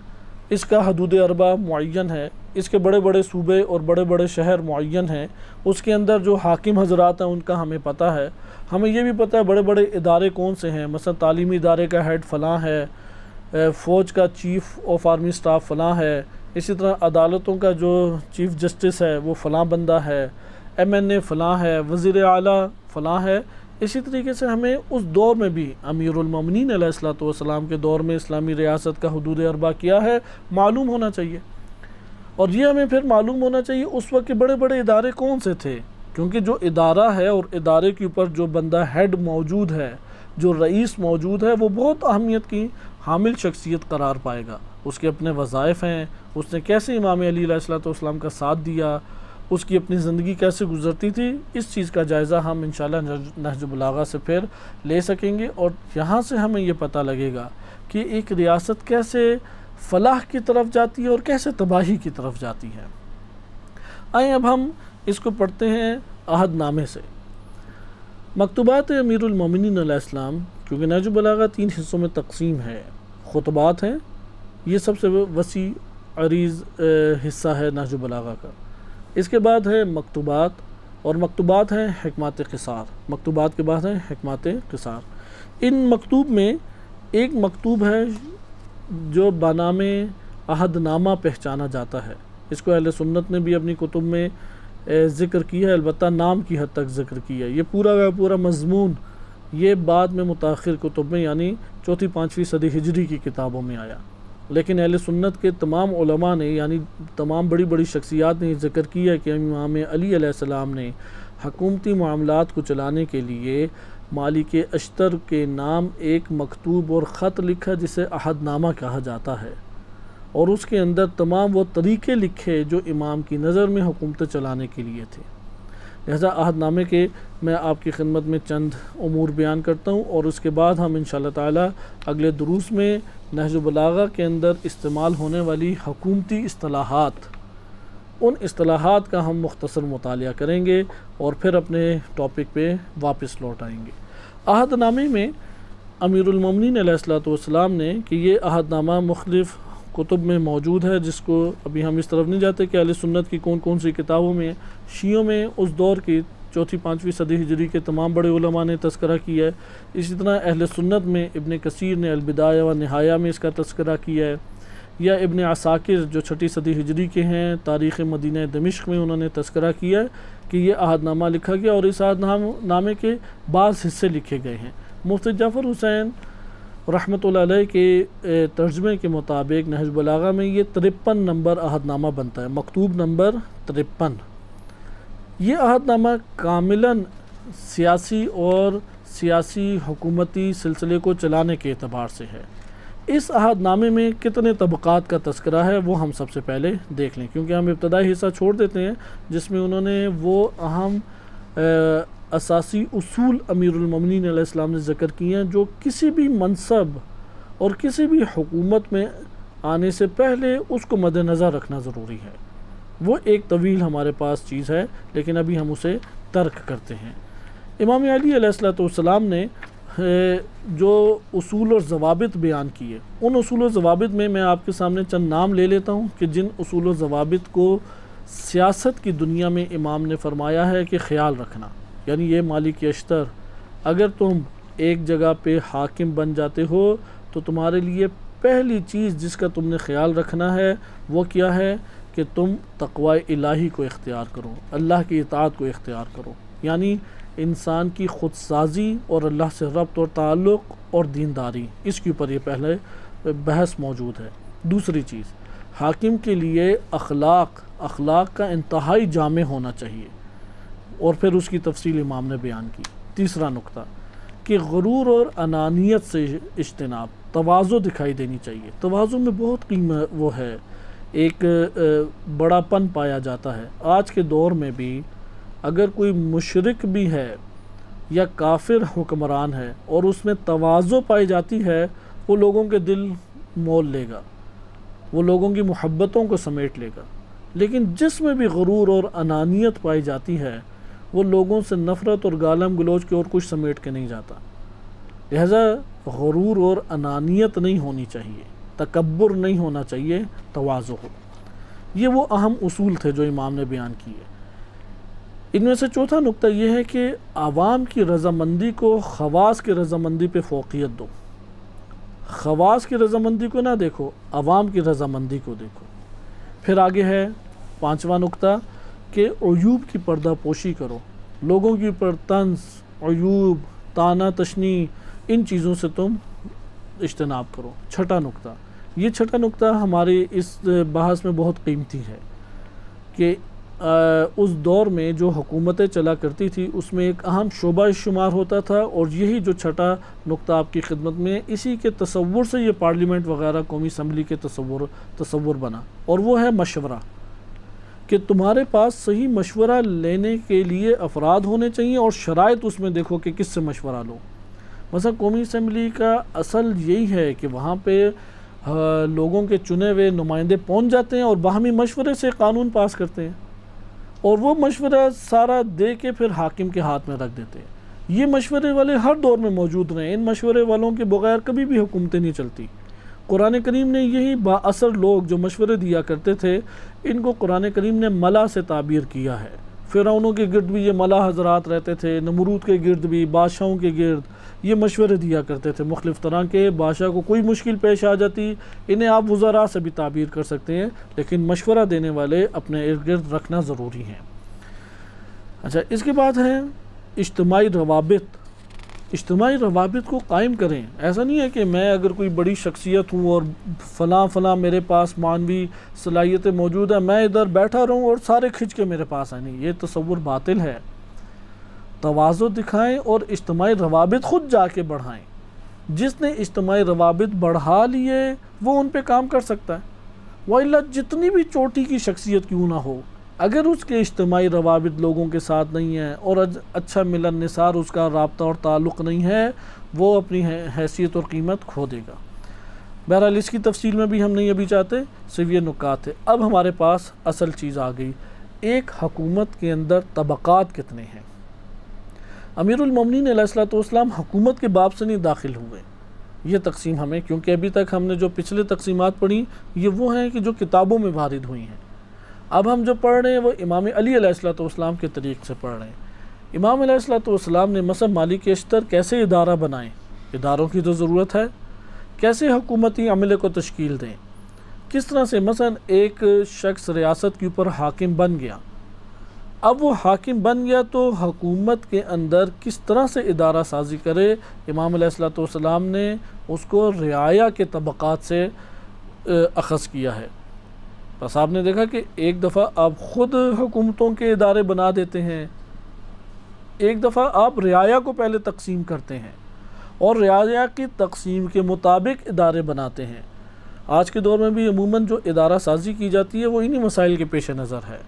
اس کا حدود اربع معین ہے، اس کے بڑے بڑے صوبے اور بڑے بڑے شہر معین ہیں، اس کے اندر جو حاکم حضرات ہیں ان کا ہمیں پتہ ہے، ہمیں یہ بھی پتہ ہے بڑے بڑے ادارے کون سے ہیں، مثلا تعلیمی ادارے کا ہیڈ فلاں ہے، فوج کا چیف آف آرمی سٹاف فلاں ہے، اسی طرح عدالتوں کا جو چیف جسٹس ہے وہ فلاں بندہ ہے، MNA فلاں ہے، وزیر اعلیٰ فلاں ہے۔ اسی طریقے سے ہمیں اس دور میں بھی امیر المومنین علیہ السلام کے دور میں اسلامی ریاست کا حدود اربع کیا ہے معلوم ہونا چاہیے، اور یہ ہمیں پھر معلوم ہونا چاہیے اس وقت کے بڑے بڑے ادارے کون سے تھے، کیونکہ جو ادارہ ہے اور ادارے کے اوپر جو بندہ ہیڈ موجود ہے، جو رئیس موجود ہے، وہ بہت اہمیت کی حامل شخصیت قرار پائے گا۔ اس کے اپنے وظائف ہیں، اس نے کیسے امام علی علیہ السلام کا ساتھ دیا، اس کی اپنی زندگی کیسے گزرتی تھی، اس چیز کا جائزہ ہم انشاءاللہ نہج البلاغہ سے پھر لے سکیں گے، اور یہاں سے ہمیں یہ پتہ لگے گا کہ ایک ریاست کیسے فلاح کی طرف جاتی ہے اور کیسے تباہی کی طرف جاتی ہے۔ آئیں اب ہم اس کو پڑھتے ہیں عہد نامے سے۔ مکتوبات امیر المومنین علیہ السلام، کیونکہ نہج البلاغہ 3 حصوں میں تقسیم ہے، خطبات ہیں، یہ سب سے وسیع عریض حصہ ہے نہج البلاغہ کا، اس کے بعد ہے مکتوبات، اور مکتوبات ہیں حکمات قصار، مکتوبات کے بعد ہیں حکمات قصار۔ ان مکتوب میں ایک مکتوب ہے جو بنام عہد نامہ پہچانا جاتا ہے، اس کو اہل سنت نے بھی اپنی کتب میں ذکر کیا ہے، البتہ نام کی حد تک ذکر کیا ہے، یہ پورا کا پورا مضمون یہ بعد میں متاخر کتب میں یعنی 4th-5ویں صدی ہجری کی کتابوں میں آیا، لیکن اہل سنت کے تمام علماء نے یعنی تمام بڑی بڑی شخصیات نے یہ ذکر کیا کہ امام علی علیہ السلام نے حکومتی معاملات کو چلانے کے لیے مالک اشتر کے نام ایک مکتوب اور خط لکھا جسے عہد نامہ کہا جاتا ہے، اور اس کے اندر تمام وہ طریقے لکھے جو امام کی نظر میں حکومت چلانے کے لیے تھے۔ لہذا عہد نامے کے میں آپ کی خدمت میں چند امور بیان کرتا ہوں، اور اس کے بعد ہم انشاءاللہ تعالی اگلے دروس میں نہج البلاغہ کے اندر استعمال ہونے والی حکومتی اصطلاحات، ان اصطلاحات کا ہم مختصر مطالعہ کریں گے اور پھر اپنے ٹاپک پہ واپس لوٹ آئیں گے۔ عہد نامے میں امیر المومنین علیہ السلام نے کہ یہ عہد نامہ مختلف کتب میں موجود ہے، جس کو ابھی ہم اس طرف نہیں جاتے کہ اہل سنت کی کون کون سی کتابوں میں. شیعوں میں اس دور کی 4-5ویں صدی ہجری کے تمام بڑے علماء نے تذکرہ کیا ہے. اسی طرح اہل سنت میں ابن کثیر نے البدایہ و نہایہ میں اس کا تذکرہ کیا ہے، یا ابن عساکر جو 6 صدی ہجری کے ہیں، تاریخ مدینہ دمشق میں انہوں نے تذکرہ کیا ہے کہ یہ عہد نامہ لکھا گیا اور اس عہد نامے کے بعض حصے لکھے گئے ہیں. مفتی جعفر حسین رحمۃ اللہ علیہ کے ترجمے کے مطابق نہج بلاغہ میں یہ 53 نمبر عہد نامہ بنتا ہے، مکتوب نمبر 53. یہ عہد نامہ کاملاً سیاسی حکومتی سلسلے کو چلانے کے اعتبار سے ہے. اس عہد نامے میں کتنے طبقات کا تذکرہ ہے وہ ہم سب سے پہلے دیکھ لیں، کیونکہ ہم ابتدائی حصہ چھوڑ دیتے ہیں جس میں انہوں نے وہ اہم اساسی اصول امیر المومنین علیہ السلام نے ذکر کیے ہیں جو کسی بھی منصب اور کسی بھی حکومت میں آنے سے پہلے اس کو مد نظر رکھنا ضروری ہے. وہ ایک طویل ہمارے پاس چیز ہے، لیکن ابھی ہم اسے ترک کرتے ہیں. امام علی علیہ السلام نے جو اصول اور ضوابط بیان کیے، ان اصول و ضوابط میں میں آپ کے سامنے چند نام لے لیتا ہوں کہ جن اصول و ضوابط کو سیاست کی دنیا میں امام نے فرمایا ہے کہ خیال رکھنا. یعنی یہ مالک اشتر، اگر تم ایک جگہ پہ حاکم بن جاتے ہو تو تمہارے لیے پہلی چیز جس کا تم نے خیال رکھنا ہے وہ کیا ہے کہ تم تقوی الہی کو اختیار کرو، اللہ کی اطاعت کو اختیار کرو. یعنی انسان کی خود سازی اور اللہ سے ربط اور تعلق اور دینداری، اس کے اوپر یہ پہلے بحث موجود ہے. دوسری چیز، حاکم کے لیے اخلاق کا انتہائی جامع ہونا چاہیے، اور پھر اس کی تفصیل امام نے بیان کی. تیسرا نقطہ کہ غرور اور انانیت سے اجتناب، تواضع دکھائی دینی چاہیے. تواضع میں بہت قیمت وہ ہے، ایک بڑا پن پایا جاتا ہے. آج کے دور میں بھی اگر کوئی مشرک بھی ہے یا کافر حکمران ہے اور اس میں تواضع پائی جاتی ہے، وہ لوگوں کے دل مول لے گا، وہ لوگوں کی محبتوں کو سمیٹ لے گا. لیکن جس میں بھی غرور اور انانیت پائی جاتی ہے وہ لوگوں سے نفرت اور گالم گلوچ کے اور کچھ سمیٹ کے نہیں جاتا. لہذا غرور اور انانیت نہیں ہونی چاہیے، تکبر نہیں ہونا چاہیے، تواضع ہو. یہ وہ اہم اصول تھے جو امام نے بیان کیے. ان میں سے چوتھا نقطہ یہ ہے کہ عوام کی رضامندی کو خواص کی رضامندی پہ فوقیت دو. خواص کی رضامندی کو نہ دیکھو، عوام کی رضامندی کو دیکھو. پھر آگے ہے 5واں نقطہ کہ عیوب کی پردہ پوشی کرو. لوگوں کی اوپر طنز، عیوب، طعنہ تشنی، ان چیزوں سے تم اجتناب کرو. چھٹا نقطہ، یہ چھٹا نقطہ ہمارے اس بحث میں بہت قیمتی ہے کہ اس دور میں جو حکومتیں چلا کرتی تھی اس میں ایک اہم شعبہ شمار ہوتا تھا، اور یہی جو چھٹا نقطہ آپ کی خدمت میں، اسی کے تصور سے یہ پارلیمنٹ وغیرہ قومی اسمبلی کے تصور بنا، اور وہ ہے مشورہ. کہ تمہارے پاس صحیح مشورہ لینے کے لیے افراد ہونے چاہیے، اور شرائط اس میں دیکھو کہ کس سے مشورہ لو. مثلا قومی اسمبلی کا اصل یہی ہے کہ وہاں پہ لوگوں کے چنے ہوئے نمائندے پہنچ جاتے ہیں اور باہمی مشورے سے قانون پاس کرتے ہیں، اور وہ مشورہ سارا دے کے پھر حاکم کے ہاتھ میں رکھ دیتے ہیں. یہ مشورے والے ہر دور میں موجود رہے، ان مشورے والوں کے بغیر کبھی بھی حکومتیں نہیں چلتی. قرآن کریم نے یہی با اثر لوگ جو مشورے دیا کرتے تھے، ان کو قرآن کریم نے ملا سے تعبیر کیا ہے. فرعونوں کے گرد بھی یہ ملا حضرات رہتے تھے، نمرود کے گرد بھی، بادشاہوں کے گرد یہ مشورے دیا کرتے تھے. مختلف طرح کے بادشاہ کو کوئی مشکل پیش آ جاتی، انہیں آپ وزراء سے بھی تعبیر کر سکتے ہیں، لیکن مشورہ دینے والے اپنے ارد گرد رکھنا ضروری ہے. اچھا، اس کے بعد ہے اجتماعی روابط. اجتماعی روابط کو قائم کریں. ایسا نہیں ہے کہ میں اگر کوئی بڑی شخصیت ہوں اور فلاں میرے پاس معنوی صلاحیتیں موجود ہیں، میں ادھر بیٹھا رہوں اور سارے کھنچ کے میرے پاس آئیں. نہیں، یہ تصور باطل ہے. تواضع دکھائیں اور اجتماعی روابط خود جا کے بڑھائیں. جس نے اجتماعی روابط بڑھا لیے وہ ان پہ کام کر سکتا ہے، وَإِلَّا جتنی بھی چوٹی کی شخصیت کیوں نہ ہو، اگر اس کے اجتماعی روابط لوگوں کے ساتھ نہیں ہیں اور اچھا ملن نثار اس کا رابطہ اور تعلق نہیں ہے، وہ اپنی حیثیت اور قیمت کھو دے گا. بہرحال اس کی تفصیل میں بھی ہم نہیں ابھی چاہتے، صرف یہ نکات ہے. اب ہمارے پاس اصل چیز آ گئی، ایک حکومت کے اندر طبقات کتنے ہیں. امیر المومنین علیہ السلام حکومت کے باب سے نہیں داخل ہوئے، یہ تقسیم ہمیں، کیونکہ ابھی تک ہم نے جو پچھلے تقسیمات پڑھی یہ وہ ہیں کہ جو کتابوں میں وارد ہوئی ہیں. اب ہم جو پڑھ رہے ہیں وہ امام علی علیہ السلام کے طریق سے پڑھ رہے ہیں. امام علیہ السلام نے مثلا مالی کے اشتر کیسے ادارہ بنائیں، اداروں کی تو ضرورت ہے، کیسے حکومتی عملے کو تشکیل دیں، کس طرح سے مثلا ایک شخص ریاست کے اوپر حاکم بن گیا، اب وہ حاکم بن گیا تو حکومت کے اندر کس طرح سے ادارہ سازی کرے. امام علیہ السلام نے اس کو رعایا کے طبقات سے اخذ کیا ہے. بس آپ نے دیکھا کہ ایک دفعہ آپ خود حکومتوں کے ادارے بنا دیتے ہیں، ایک دفعہ آپ رعایا کو پہلے تقسیم کرتے ہیں اور رعایا کی تقسیم کے مطابق ادارے بناتے ہیں. آج کے دور میں بھی عموماً جو ادارہ سازی کی جاتی ہے وہ انہی مسائل کے پیش نظر ہے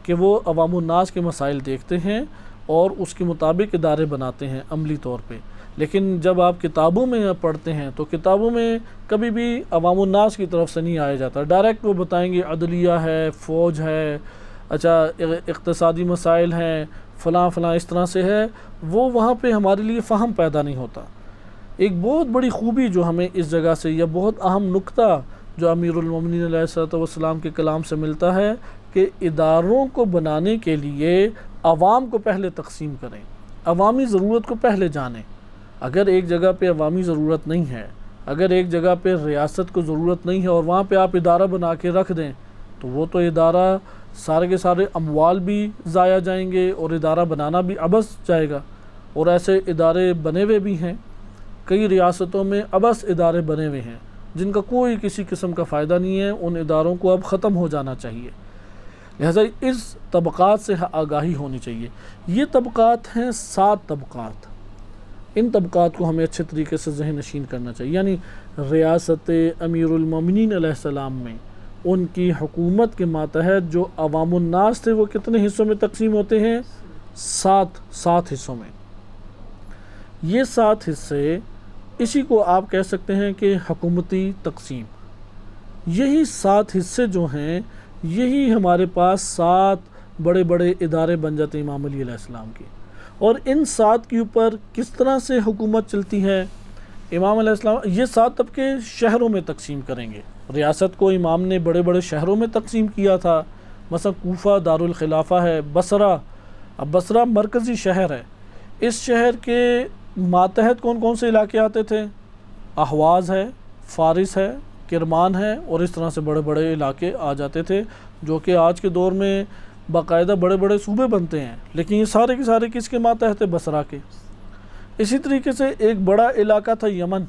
کہ وہ عوام الناس کے مسائل دیکھتے ہیں اور اس کے مطابق ادارے بناتے ہیں عملی طور پہ. لیکن جب آپ کتابوں میں پڑھتے ہیں تو کتابوں میں کبھی بھی عوام الناس کی طرف سے نہیں آیا جاتا. ڈائریکٹ وہ بتائیں گے عدلیہ ہے، فوج ہے، اچھا اقتصادی مسائل ہیں، فلاں فلاں اس طرح سے ہے. وہ وہاں پہ ہمارے لیے فہم پیدا نہیں ہوتا. ایک بہت بڑی خوبی جو ہمیں اس جگہ سے، یا بہت اہم نقطہ جو امیر المومنین علیہ السلام کے کلام سے ملتا ہے کہ اداروں کو بنانے کے لیے عوام کو پہلے تقسیم کریں، عوامی ضرورت کو پہلے جانیں. اگر ایک جگہ پہ عوامی ضرورت نہیں ہے، اگر ایک جگہ پہ ریاست کو ضرورت نہیں ہے اور وہاں پہ آپ ادارہ بنا کے رکھ دیں تو وہ تو ادارہ سارے کے سارے اموال بھی ضائع جائیں گے اور ادارہ بنانا بھی عبث جائے گا. اور ایسے ادارے بنے ہوئے بھی ہیں، کئی ریاستوں میں عبث ادارے بنے ہوئے ہیں جن کا کوئی کسی قسم کا فائدہ نہیں ہے. ان اداروں کو اب ختم ہو جانا چاہیے. لہذا اس طبقات سے آگاہی ہونی چاہیے. یہ طبقات ہیں 7 طبقات. ان طبقات کو ہمیں اچھے طریقے سے ذہن نشین کرنا چاہیے. یعنی ریاست امیر المومنین علیہ السلام میں ان کی حکومت کے ماتحت جو عوام الناس تھے وہ کتنے حصوں میں تقسیم ہوتے ہیں؟ 7 حصوں میں. یہ 7 حصے، اسی کو آپ کہہ سکتے ہیں کہ حکومتی تقسیم. یہی 7 حصے جو ہیں یہی ہمارے پاس 7 بڑے بڑے ادارے بن جاتے ہیں امام علی علیہ السلام کی. اور ان 7 کے اوپر کس طرح سے حکومت چلتی ہے؟ امام علیہ السلام یہ 7 طبقے شہروں میں تقسیم کریں گے. ریاست کو امام نے بڑے بڑے شہروں میں تقسیم کیا تھا. مثلا کوفہ دارالخلافہ ہے، بصرہ، اب بصرہ مرکزی شہر ہے. اس شہر کے ماتحت کون کون سے علاقے آتے تھے؟ احواز ہے، فارس ہے، کرمان ہے، اور اس طرح سے بڑے بڑے علاقے آ جاتے تھے جو کہ آج کے دور میں باقاعدہ بڑے بڑے صوبے بنتے ہیں. لیکن یہ سارے کے سارے کس کے ماتحت؟ بصرہ کے. اسی طریقے سے ایک بڑا علاقہ تھا یمن.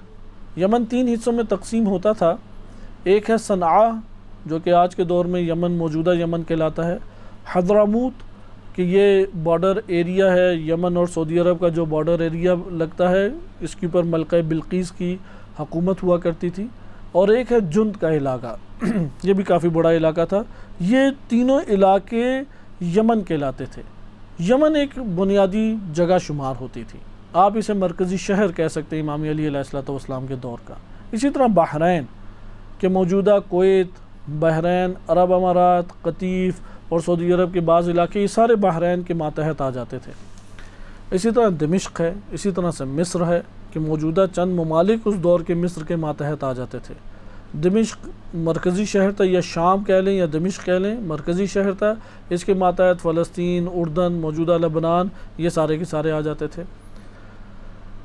یمن 3 حصوں میں تقسیم ہوتا تھا. ایک ہے صنعاء جو کہ آج کے دور میں یمن، موجودہ یمن کہلاتا ہے. حضرموت کہ یہ بارڈر ایریا ہے، یمن اور سعودی عرب کا جو بارڈر ایریا لگتا ہے، اس کے اوپر ملکہ بلقیس کی حکومت ہوا کرتی تھی. اور ایک ہے جند کا علاقہ یہ بھی کافی بڑا علاقہ تھا. یہ تینوں علاقے یمن کہلاتے تھے. یمن ایک بنیادی جگہ شمار ہوتی تھی. آپ اسے مرکزی شہر کہہ سکتے ہیں امام علی علیہ السلام کے دور کا. اسی طرح بحرین کہ موجودہ کویت، بحرین، عرب امارات، قطیف اور سعودی عرب کے بعض علاقے، یہ سارے بحرین کے ماتحت آ جاتے تھے. اسی طرح دمشق ہے، اسی طرح سے مصر ہے کہ موجودہ چند ممالک اس دور کے مصر کے ماتحت آ جاتے تھے. دمشق مرکزی شہر تھا، یا شام کہہ لیں یا دمشق کہہ لیں، مرکزی شہر تھا. اس کے ماتحت فلسطین، اردن، موجودہ لبنان، یہ سارے کے سارے آ جاتے تھے.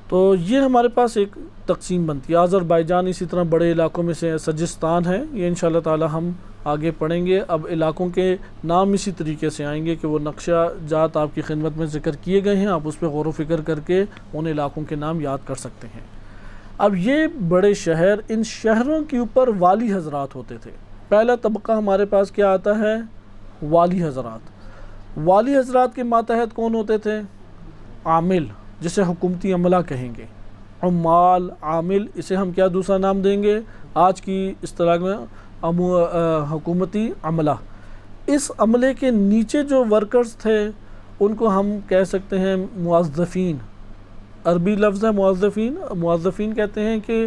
تو یہ ہمارے پاس ایک تقسیم بنتی ہے. آذربائیجان اسی طرح بڑے علاقوں میں سے سجستان ہے. یہ انشاءاللہ تعالی ہم آگے پڑھیں گے. اب علاقوں کے نام اسی طریقے سے آئیں گے کہ وہ نقشہ جات آپ کی خدمت میں ذکر کیے گئے ہیں، آپ اس پہ غور و فکر کر کے ان علاقوں کے نام یاد کر سکتے ہیں. اب یہ بڑے شہر، ان شہروں کے اوپر والی حضرات ہوتے تھے. پہلا طبقہ ہمارے پاس کیا آتا ہے؟ والی حضرات. والی حضرات کے ماتحت کون ہوتے تھے؟ عامل، جسے حکومتی عملہ کہیں گے. عمال، عامل، اسے ہم کیا دوسرا نام دیں گے آج کی اصطلاح میں؟ حکومتی عملہ. اس عملے کے نیچے جو ورکرز تھے ان کو ہم کہہ سکتے ہیں موظفین. عربی لفظ ہے موظفین. موظفین کہتے ہیں کہ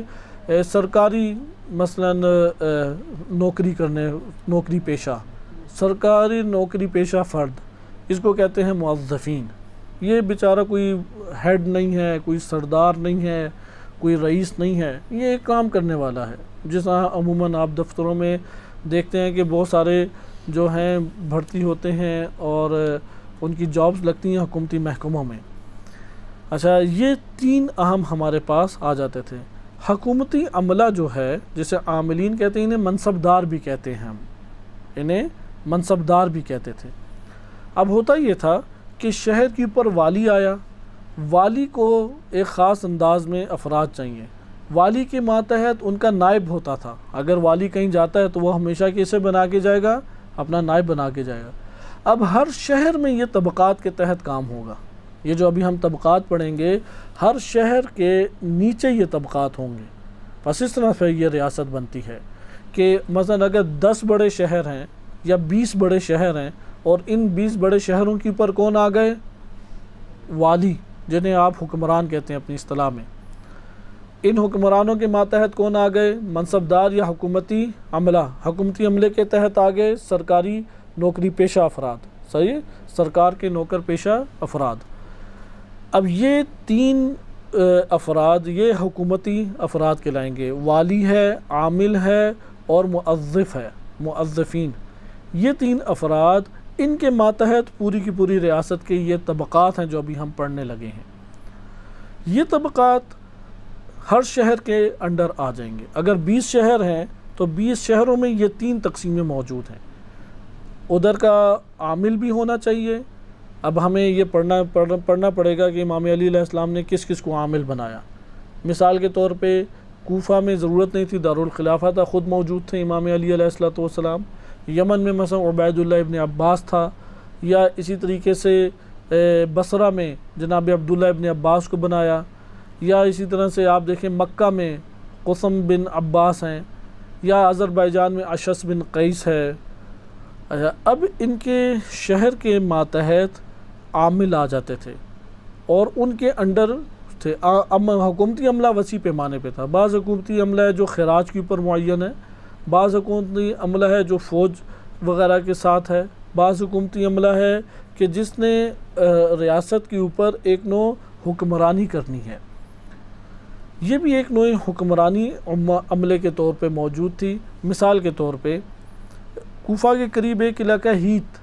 سرکاری مثلا نوکری پیشہ، سرکاری نوکری پیشہ فرد، اس کو کہتے ہیں موظفین. یہ بیچارہ کوئی ہیڈ نہیں ہے، کوئی سردار نہیں ہے، کوئی رئیس نہیں ہے، یہ ایک کام کرنے والا ہے. جس طرح عموماً آپ دفتروں میں دیکھتے ہیں کہ بہت سارے جو ہیں بھرتی ہوتے ہیں اور ان کی جابز لگتی ہیں حکومتی محکموں میں. اچھا، یہ 3 اہم ہمارے پاس آ جاتے تھے. حکومتی عملہ جو ہے جسے عاملین کہتے ہیں، انہیں منصبدار بھی کہتے ہیں، ہم انہیں منصبدار بھی کہتے تھے. اب ہوتا یہ تھا کہ شہر کے اوپر والی آیا، والی کو ایک خاص انداز میں افراد چاہیے. والی کے ماتحت ان کا نائب ہوتا تھا. اگر والی کہیں جاتا ہے تو وہ ہمیشہ کیسے بنا کے جائے گا؟ اپنا نائب بنا کے جائے گا. اب ہر شہر میں یہ طبقات کے تحت کام ہوگا. یہ جو ابھی ہم طبقات پڑھیں گے، ہر شہر کے نیچے یہ طبقات ہوں گے. بس اس طرح سے یہ ریاست بنتی ہے کہ مثلا اگر 10 بڑے شہر ہیں یا 20 بڑے شہر ہیں اور ان 20 بڑے شہروں کے اوپر کون آ گئے؟ والی، جنہیں آپ حکمران کہتے ہیں اپنی اصطلاح میں. ان حکمرانوں کے ماتحت کون آ گئے؟ منصبدار یا حکومتی عملہ. حکومتی عملے کے تحت آ گئے سرکاری نوکری پیشہ افراد. صحیح، سرکار کے نوکر پیشہ افراد. اب یہ 3 افراد یہ حکومتی افراد کہلائیں گے. والی ہے، عامل ہے اور موظف ہے، موظفین. یہ 3 افراد، ان کے ماتحت پوری کی پوری ریاست کے یہ طبقات ہیں جو ابھی ہم پڑھنے لگے ہیں. یہ طبقات ہر شہر کے انڈر آ جائیں گے. اگر 20 شہر ہیں تو 20 شہروں میں یہ 3 تقسیمیں موجود ہیں. ادھر کا عامل بھی ہونا چاہیے. اب ہمیں یہ پڑھنا پڑے گا کہ امام علی علیہ السلام نے کس کس کو عامل بنایا. مثال کے طور پہ کوفہ میں ضرورت نہیں تھی، دارالخلافہ تھا، خود موجود تھے امام علی علیہ السلام. یمن میں مثلا عبید اللہ ابن عباس تھا، یا اسی طریقے سے بصرہ میں جناب عبداللہ ابن عباس کو بنایا، یا اسی طرح سے آپ دیکھیں مکہ میں قسم بن عباس ہیں، یا آذربائیجان میں اشس بن قیس ہے. اب ان کے شہر کے ماتحت عامل آ جاتے تھے اور ان کے انڈر تھے. حکومتی عملہ وسیع پیمانے پہ تھا. بعض حکومتی عملہ ہے جو خراج کے اوپر معین ہے، بعض حکومتی عملہ ہے جو فوج وغیرہ کے ساتھ ہے، بعض حکومتی عملہ ہے کہ جس نے ریاست کے اوپر ایک نوع حکمرانی کرنی ہے. یہ بھی ایک نوع حکمرانی عملے کے طور پہ موجود تھی. مثال کے طور پہ کوفہ کے قریب ایک علاقہ ہیت،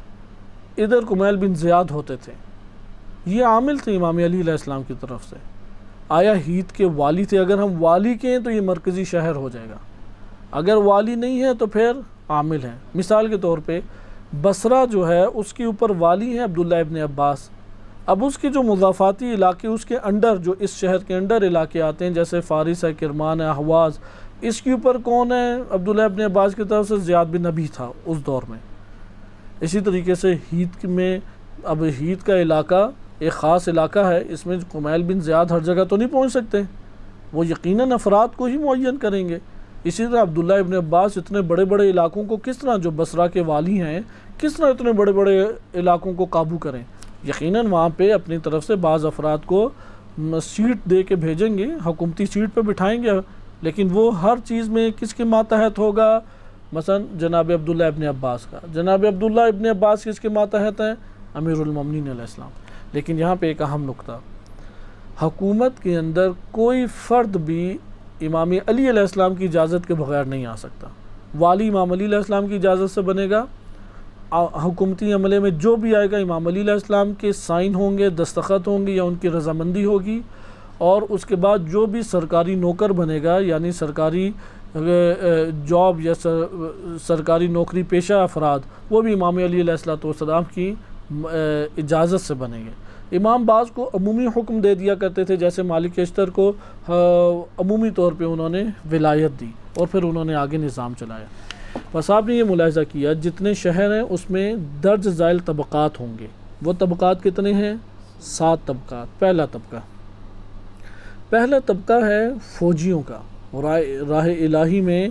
ادھر کمیل بن زیاد ہوتے تھے. یہ عامل تھے امام علی علیہ السلام کی طرف سے. آیا ہیت کے والی تھے؟ اگر ہم والی کے ہیں تو یہ مرکزی شہر ہو جائے گا، اگر والی نہیں ہے تو پھر عامل ہیں. مثال کے طور پہ بصرہ جو ہے اس کے اوپر والی ہیں عبداللہ ابن عباس. اب اس کے جو مضافاتی علاقے اس کے انڈر، جو اس شہر کے انڈر علاقے آتے ہیں، جیسے فارس ہے، کرمان ہے، احواز، اس کے اوپر کون ہے؟ عبداللہ ابن عباس کی طرف سے زیاد بن نبی تھا اس دور میں. اسی طریقے سے ہیت میں، اب ہیت کا علاقہ ایک خاص علاقہ ہے، اس میں کمیل بن زیاد ہر جگہ تو نہیں پہنچ سکتے، وہ یقیناً افراد کو ہی معین کریں گے. اسی طرح عبداللہ ابن عباس اتنے بڑے بڑے علاقوں کو کس طرح، جو بصرہ کے والی ہیں، کس طرح اتنے بڑے بڑے علاقوں کو قابو کریں؟ یقیناً وہاں پہ اپنی طرف سے بعض افراد کو سیٹ دے کے بھیجیں گے، حکومتی سیٹ پہ بٹھائیں گے، لیکن وہ ہر چیز میں کس کے ماتحت ہوگا؟ مثلا جناب عبداللہ ابن عباس کا. جناب عبداللہ ابن عباس کس کے ماتحت ہیں؟ امیر المومنین علیہ السلام. لیکن یہاں پہ ایک اہم نقطہ، حکومت کے اندر کوئی فرد بھی امام علی علیہ السلام کی اجازت کے بغیر نہیں آ سکتا. والی امام علی علیہ السلام کی اجازت سے بنے گا. حکومتی عملے میں جو بھی آئے گا امام علی علیہ السلام کے سائن ہوں گے، دستخط ہوں گے یا ان کی رضامندی ہوگی. اور اس کے بعد جو بھی سرکاری نوکر بنے گا، یعنی سرکاری جاب یا سرکاری نوکری پیشہ افراد، وہ بھی امام علی علیہ السلام کی اجازت سے بنیں گے. امام بعض کو عمومی حکم دے دیا کرتے تھے، جیسے مالک اشتر کو عمومی طور پہ انہوں نے ولایت دی اور پھر انہوں نے آگے نظام چلایا. بس آپ نے یہ ملاحظہ کیا جتنے شہر ہیں اس میں درج ذیل طبقات ہوں گے. وہ طبقات کتنے ہیں؟ 7 طبقات. پہلا طبقہ ہے فوجیوں کا، راہ الہی میں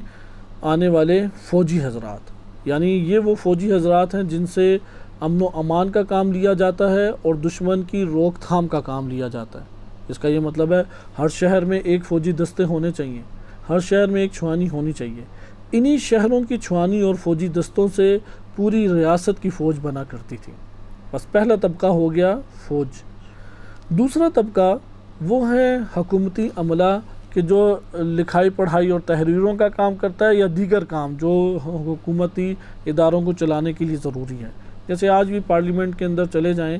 آنے والے فوجی حضرات. یعنی یہ وہ فوجی حضرات ہیں جن سے امن و امان کا کام لیا جاتا ہے اور دشمن کی روک تھام کا کام لیا جاتا ہے. اس کا یہ مطلب ہے ہر شہر میں ایک فوجی دستے ہونے چاہیے، ہر شہر میں ایک چھوانی ہونی چاہیے. انہی شہروں کی چھوانی اور فوجی دستوں سے پوری ریاست کی فوج بنا کرتی تھی. بس پہلا طبقہ ہو گیا فوج. دوسرا طبقہ وہ ہے حکومتی عملہ کہ جو لکھائی پڑھائی اور تحریروں کا کام کرتا ہے یا دیگر کام جو حکومتی اداروں کو چلانے کے لیے ضروری ہے. جیسے آج بھی پارلیمنٹ کے اندر چلے جائیں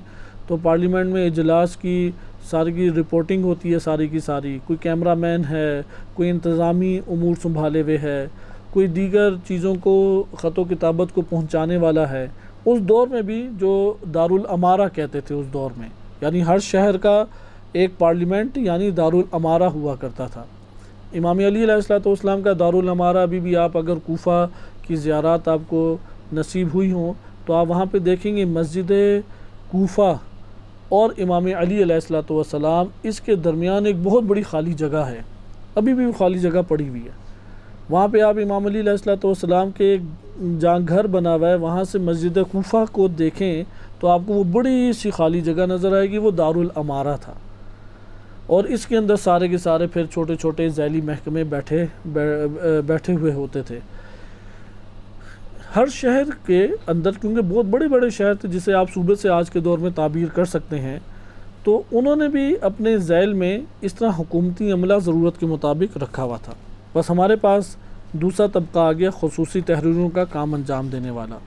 تو پارلیمنٹ میں اجلاس کی ساری کی رپورٹنگ ہوتی ہے ساری کی ساری. کوئی کیمرہ مین ہے، کوئی انتظامی امور سنبھالے ہوئے ہے، کوئی دیگر چیزوں کو خط و کتابت کو پہنچانے والا ہے. اس دور میں بھی جو دارالامارہ کہتے تھے اس دور میں، یعنی ہر شہر کا ایک پارلیمنٹ یعنی دارالامارہ ہوا کرتا تھا. امام علی علیہ السلام کا دارالامارہ ابھی بھی آپ اگر کوفہ کی زیارات آپ کو نصیب ہوئی ہوں تو آپ وہاں پہ دیکھیں گے مسجد کوفہ اور امام علی علیہ السلام اس کے درمیان ایک بہت بڑی خالی جگہ ہے، ابھی بھی خالی جگہ پڑی ہوئی ہے. وہاں پہ آپ امام علی علیہ السلام کے ایک جہاں گھر بنا ہوا ہے وہاں سے مسجد کوفہ کو دیکھیں تو آپ کو وہ بڑی سی خالی جگہ نظر آئے گی، وہ دارالامارہ تھا. اور اس کے اندر سارے کے سارے پھر چھوٹے چھوٹے ذیلی محکمے بیٹھے ہوئے ہوتے تھے. ہر شہر کے اندر کیونکہ بہت بڑے بڑے شہر تھے جسے آپ صوبے سے آج کے دور میں تعبیر کر سکتے ہیں، تو انہوں نے بھی اپنے ذیل میں اس طرح حکومتی عملہ ضرورت کے مطابق رکھا ہوا تھا. بس ہمارے پاس دوسرا طبقہ آ گیا خصوصی تحریروں کا کام انجام دینے والا.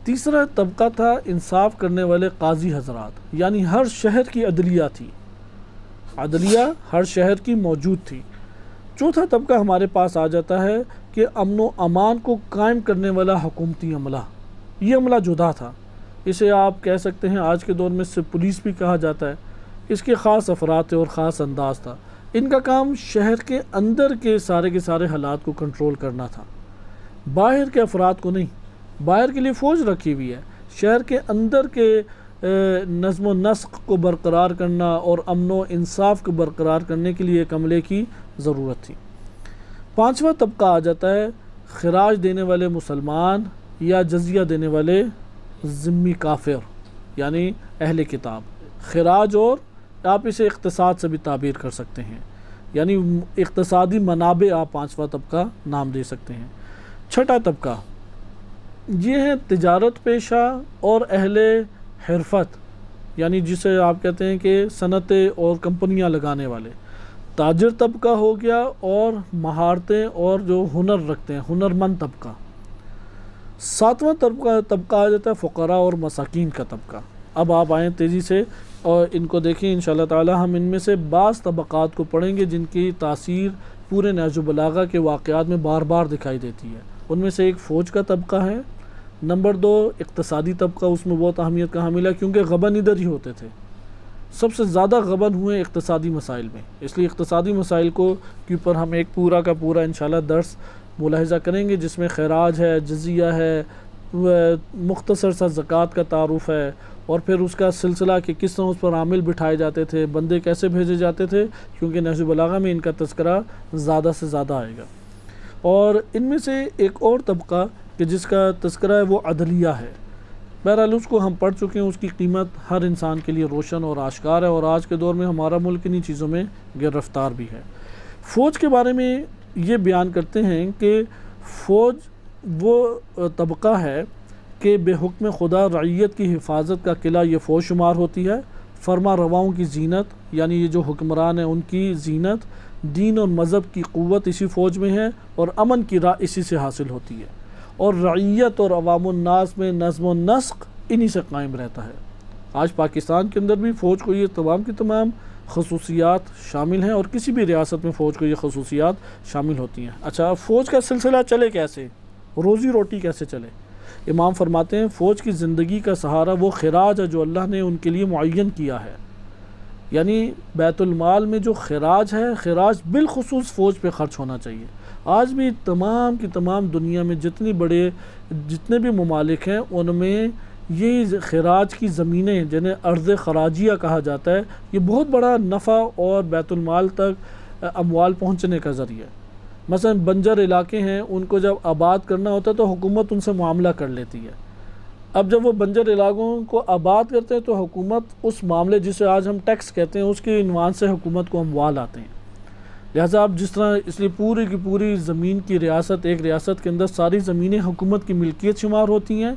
تیسرا طبقہ تھا انصاف کرنے والے قاضی حضرات، یعنی ہر شہر کی عدلیہ تھی، عدلیہ ہر شہر کی موجود تھی. چوتھا طبقہ ہمارے پاس آ جاتا ہے کہ امن و امان کو قائم کرنے والا حکومتی عملہ. یہ عملہ جدا تھا، اسے آپ کہہ سکتے ہیں آج کے دور میں سے پولیس بھی کہا جاتا ہے. اس کے خاص افراد تھے اور خاص انداز تھا. ان کا کام شہر کے اندر کے سارے حالات کو کنٹرول کرنا تھا، باہر کے افراد کو نہیں. باہر کے لیے فوج رکھی ہوئی ہے، شہر کے اندر کے نظم و نسق کو برقرار کرنا اور امن و انصاف کو برقرار کرنے کے لیے ایک عملے کی ضرورت تھی. پانچواں طبقہ آ جاتا ہے خراج دینے والے مسلمان یا جزیہ دینے والے ذمی کافر یعنی اہل کتاب. خراج اور آپ اسے اقتصاد سے بھی تعبیر کر سکتے ہیں، یعنی اقتصادی منابع آپ پانچواں طبقہ نام دے سکتے ہیں. چھٹا طبقہ یہ ہے تجارت پیشہ اور اہل حرفت، یعنی جسے آپ کہتے ہیں کہ صنعتیں اور کمپنیاں لگانے والے. تاجر طبقہ ہو گیا اور مہارتیں اور جو ہنر رکھتے ہیں ہنرمند طبقہ. ساتواں طبقہ آ جاتا ہے فقراء اور مساکین کا طبقہ. اب آپ آئیں تیزی سے اور ان کو دیکھیں انشاءاللہ تعالی ہم ان میں سے بعض طبقات کو پڑھیں گے جن کی تاثیر پورے نہج البلاغہ کے واقعات میں بار بار دکھائی دیتی ہے. ان میں سے ایک فوج کا طبقہ ہے. نمبر 2 اقتصادی طبقہ، اس میں بہت اہمیت کا حامل ہے کیونکہ غبن ادھر ہی ہوتے تھے. سب سے زیادہ غبن ہوئے اقتصادی مسائل میں، اس لیے اقتصادی مسائل کے اوپر ہم ایک پورا کا پورا انشاءاللہ درس ملاحظہ کریں گے جس میں خراج ہے، جزیہ ہے، مختصر سا زکوٰۃ کا تعارف ہے، اور پھر اس کا سلسلہ کہ کس طرح اس پر عامل بٹھائے جاتے تھے، بندے کیسے بھیجے جاتے تھے، کیونکہ نہج البلاغہ میں ان کا تذکرہ زیادہ سے زیادہ آئے گا. اور ان میں سے ایک اور طبقہ کہ جس کا تذکرہ ہے وہ عدلیہ ہے. بہرحال اس کو ہم پڑھ چکے ہیں، اس کی قیمت ہر انسان کے لیے روشن اور آشکار ہے، اور آج کے دور میں ہمارا ملک انہی چیزوں میں گرفتار بھی ہے. فوج کے بارے میں یہ بیان کرتے ہیں کہ فوج وہ طبقہ ہے کہ بے حکم خدا رعیت کی حفاظت کا قلعہ یہ فوج شمار ہوتی ہے. فرما رواؤں کی زینت یعنی یہ جو حکمران ہیں ان کی زینت، دین اور مذہب کی قوت اسی فوج میں ہے، اور امن کی راہ اسی سے حاصل ہوتی ہے، اور رعیت اور عوام الناس میں نظم و نسق انہی سے قائم رہتا ہے. آج پاکستان کے اندر بھی فوج کو یہ تمام کی تمام خصوصیات شامل ہیں، اور کسی بھی ریاست میں فوج کو یہ خصوصیات شامل ہوتی ہیں. اچھا فوج کا سلسلہ چلے کیسے، روزی روٹی کیسے چلے؟ امام فرماتے ہیں فوج کی زندگی کا سہارا وہ خراج ہے جو اللہ نے ان کے لیے معین کیا ہے. یعنی بیت المال میں جو خراج ہے، خراج بالخصوص فوج پہ خرچ ہونا چاہیے. آج بھی تمام کی تمام دنیا میں جتنے بھی ممالک ہیں ان میں یہ خراج کی زمینیں جنہیں ارض خراجیہ کہا جاتا ہے، یہ بہت بڑا نفع اور بیت المال تک اموال پہنچنے کا ذریعہ ہے. مثلا بنجر علاقے ہیں، ان کو جب آباد کرنا ہوتا ہے تو حکومت ان سے معاملہ کر لیتی ہے. اب جب وہ بنجر علاقوں کو آباد کرتے ہیں تو حکومت اس معاملے جسے آج ہم ٹیکس کہتے ہیں اس کے عنوان سے حکومت کو اموال آتے ہیں. لہٰذا اب جس طرح اس لیے پوری کی پوری زمین کی ریاست، ایک ریاست کے اندر ساری زمینیں حکومت کی ملکیت شمار ہوتی ہیں.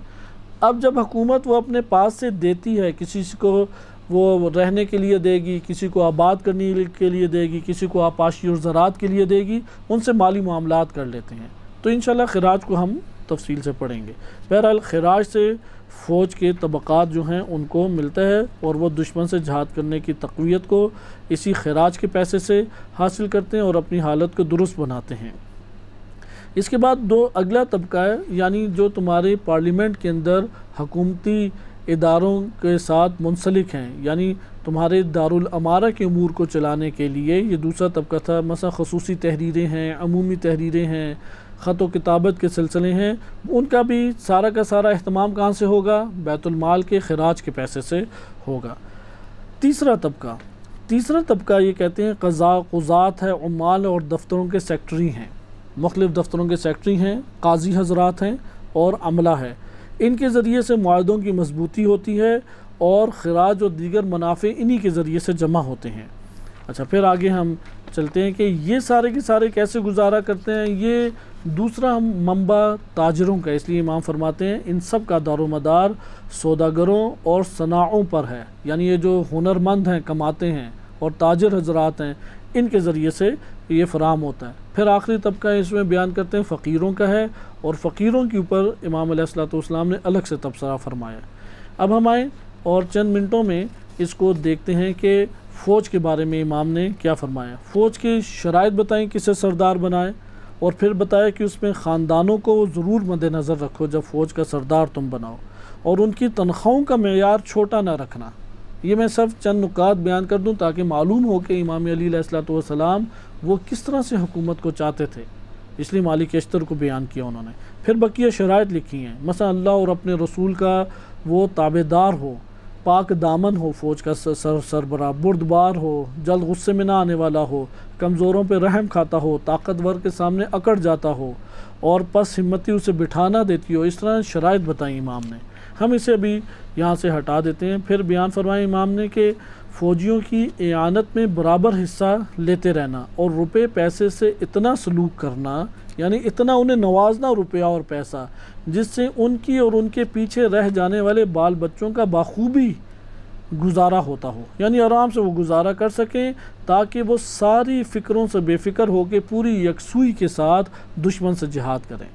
اب جب حکومت وہ اپنے پاس سے دیتی ہے کسی کو وہ رہنے کے لیے دے گی، کسی کو آباد کرنے کے لیے دے گی، کسی کو آپاشی اور زراعت کے لیے دے گی، ان سے مالی معاملات کر لیتے ہیں۔ تو انشاءاللہ خراج کو ہم تفصیل سے پڑھیں گے۔ بہرحال خراج سے فوج کے طبقات جو ہیں ان کو ملتا ہے، اور وہ دشمن سے جہاد کرنے کی تقویت کو اسی خراج کے پیسے سے حاصل کرتے ہیں اور اپنی حالت کو درست بناتے ہیں۔ اس کے بعد اگلا طبقہ ہے، یعنی جو تمہارے پارلیمنٹ کے اندر حکومتی اداروں کے ساتھ منسلک ہیں، یعنی تمہارے دارالامارہ کے امور کو چلانے کے لیے یہ دوسرا طبقہ تھا۔ مثلا خصوصی تحریریں ہیں، عمومی تحریریں ہیں، خط و کتابت کے سلسلے ہیں، ان کا بھی سارا کا سارا اہتمام کہاں سے ہوگا؟ بیت المال کے خراج کے پیسے سے ہوگا۔ تیسرا طبقہ یہ کہتے ہیں قضات ہے، عمال اور دفتروں کے سیکٹری ہیں، مختلف دفتروں کے سیکٹری ہیں، قاضی حضرات ہیں اور عملہ ہے۔ ان کے ذریعے سے معاہدوں کی مضبوطی ہوتی ہے اور خراج اور دیگر منافع انہی کے ذریعے سے جمع ہوتے ہیں۔ اچھا، پھر آگے ہم چلتے ہیں کہ یہ سارے کے سارے کیسے گزارا کرتے ہیں۔ یہ دوسرا منبع تاجروں کا، اس لیے امام فرماتے ہیں ان سب کا دار و مدار سوداگروں اور صناعوں پر ہے، یعنی یہ جو ہنرمند ہیں، کماتے ہیں، اور تاجر حضرات ہیں، ان کے ذریعے سے یہ فراہم ہوتا ہے۔ پھر آخری طبقہ اس میں بیان کرتے ہیں فقیروں کا ہے، اور فقیروں کے اوپر امام علیہ السلام نے الگ سے تبصرہ فرمایا۔ اب ہم آئیں اور چند منٹوں میں اس کو دیکھتے ہیں کہ فوج کے بارے میں امام نے کیا فرمایا۔ فوج کی شرائط بتائیں کسے سردار بنائے، اور پھر بتایا کہ اس میں خاندانوں کو ضرور مد نظر رکھو جب فوج کا سردار تم بناؤ، اور ان کی تنخواہوں کا معیار چھوٹا نہ رکھنا۔ یہ میں سب چند نکات بیان کر دوں تاکہ معلوم ہو کہ امام علی علیہ السلام وہ کس طرح سے حکومت کو چاہتے تھے، اس لیے مالک اشتر کو بیان کیا انہوں نے۔ پھر بقیہ شرائط لکھی ہیں، مثلا اللہ اور اپنے رسول کا وہ تابعدار ہو، پاک دامن ہو، فوج کا سربراہ بردبار ہو، جلد غصے میں نہ آنے والا ہو، کمزوروں پہ رحم کھاتا ہو، طاقتور کے سامنے اکڑ جاتا ہو، اور پس ہمتی اسے بٹھانا دیتی ہو۔ اس طرح شرائط بتائیں امام نے، ہم اسے ابھی یہاں سے ہٹا دیتے ہیں۔ پھر بیان فرمائے امام نے کہ فوجیوں کی اعانت میں برابر حصہ لیتے رہنا، اور روپے پیسے سے اتنا سلوک کرنا، یعنی اتنا انہیں نوازنا روپیہ اور پیسہ، جس سے ان کی اور ان کے پیچھے رہ جانے والے بال بچوں کا بخوبی گزارا ہوتا ہو، یعنی آرام سے وہ گزارا کر سکیں، تاکہ وہ ساری فکروں سے بے فکر ہو کے پوری یکسوئی کے ساتھ دشمن سے جہاد کریں۔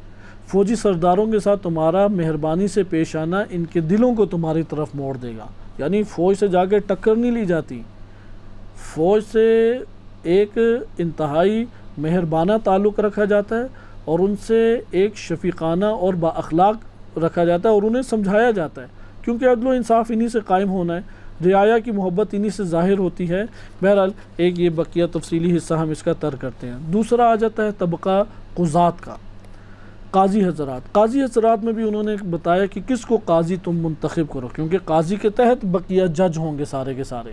فوجی سرداروں کے ساتھ تمہارا مہربانی سے پیش آنا ان کے دلوں کو تمہاری طرف موڑ دے گا، یعنی فوج سے جا کے ٹکر نہیں لی جاتی، فوج سے ایک انتہائی مہربانہ تعلق رکھا جاتا ہے، اور ان سے ایک شفیقانہ اور با اخلاق رکھا جاتا ہے، اور انہیں سمجھایا جاتا ہے، کیونکہ عدل و انصاف انہی سے قائم ہونا ہے، رعایا کی محبت انہی سے ظاہر ہوتی ہے۔ بہرحال ایک یہ بقیہ تفصیلی حصہ ہم اس کا تر کرتے ہیں۔ دوسرا آ جاتا ہے طبقہ قضات کا، قاضی حضرات۔ قاضی حضرات میں بھی انہوں نے بتایا کہ کس کو قاضی تم منتخب کرو، کیونکہ قاضی کے تحت بقیہ جج ہوں گے سارے کے سارے،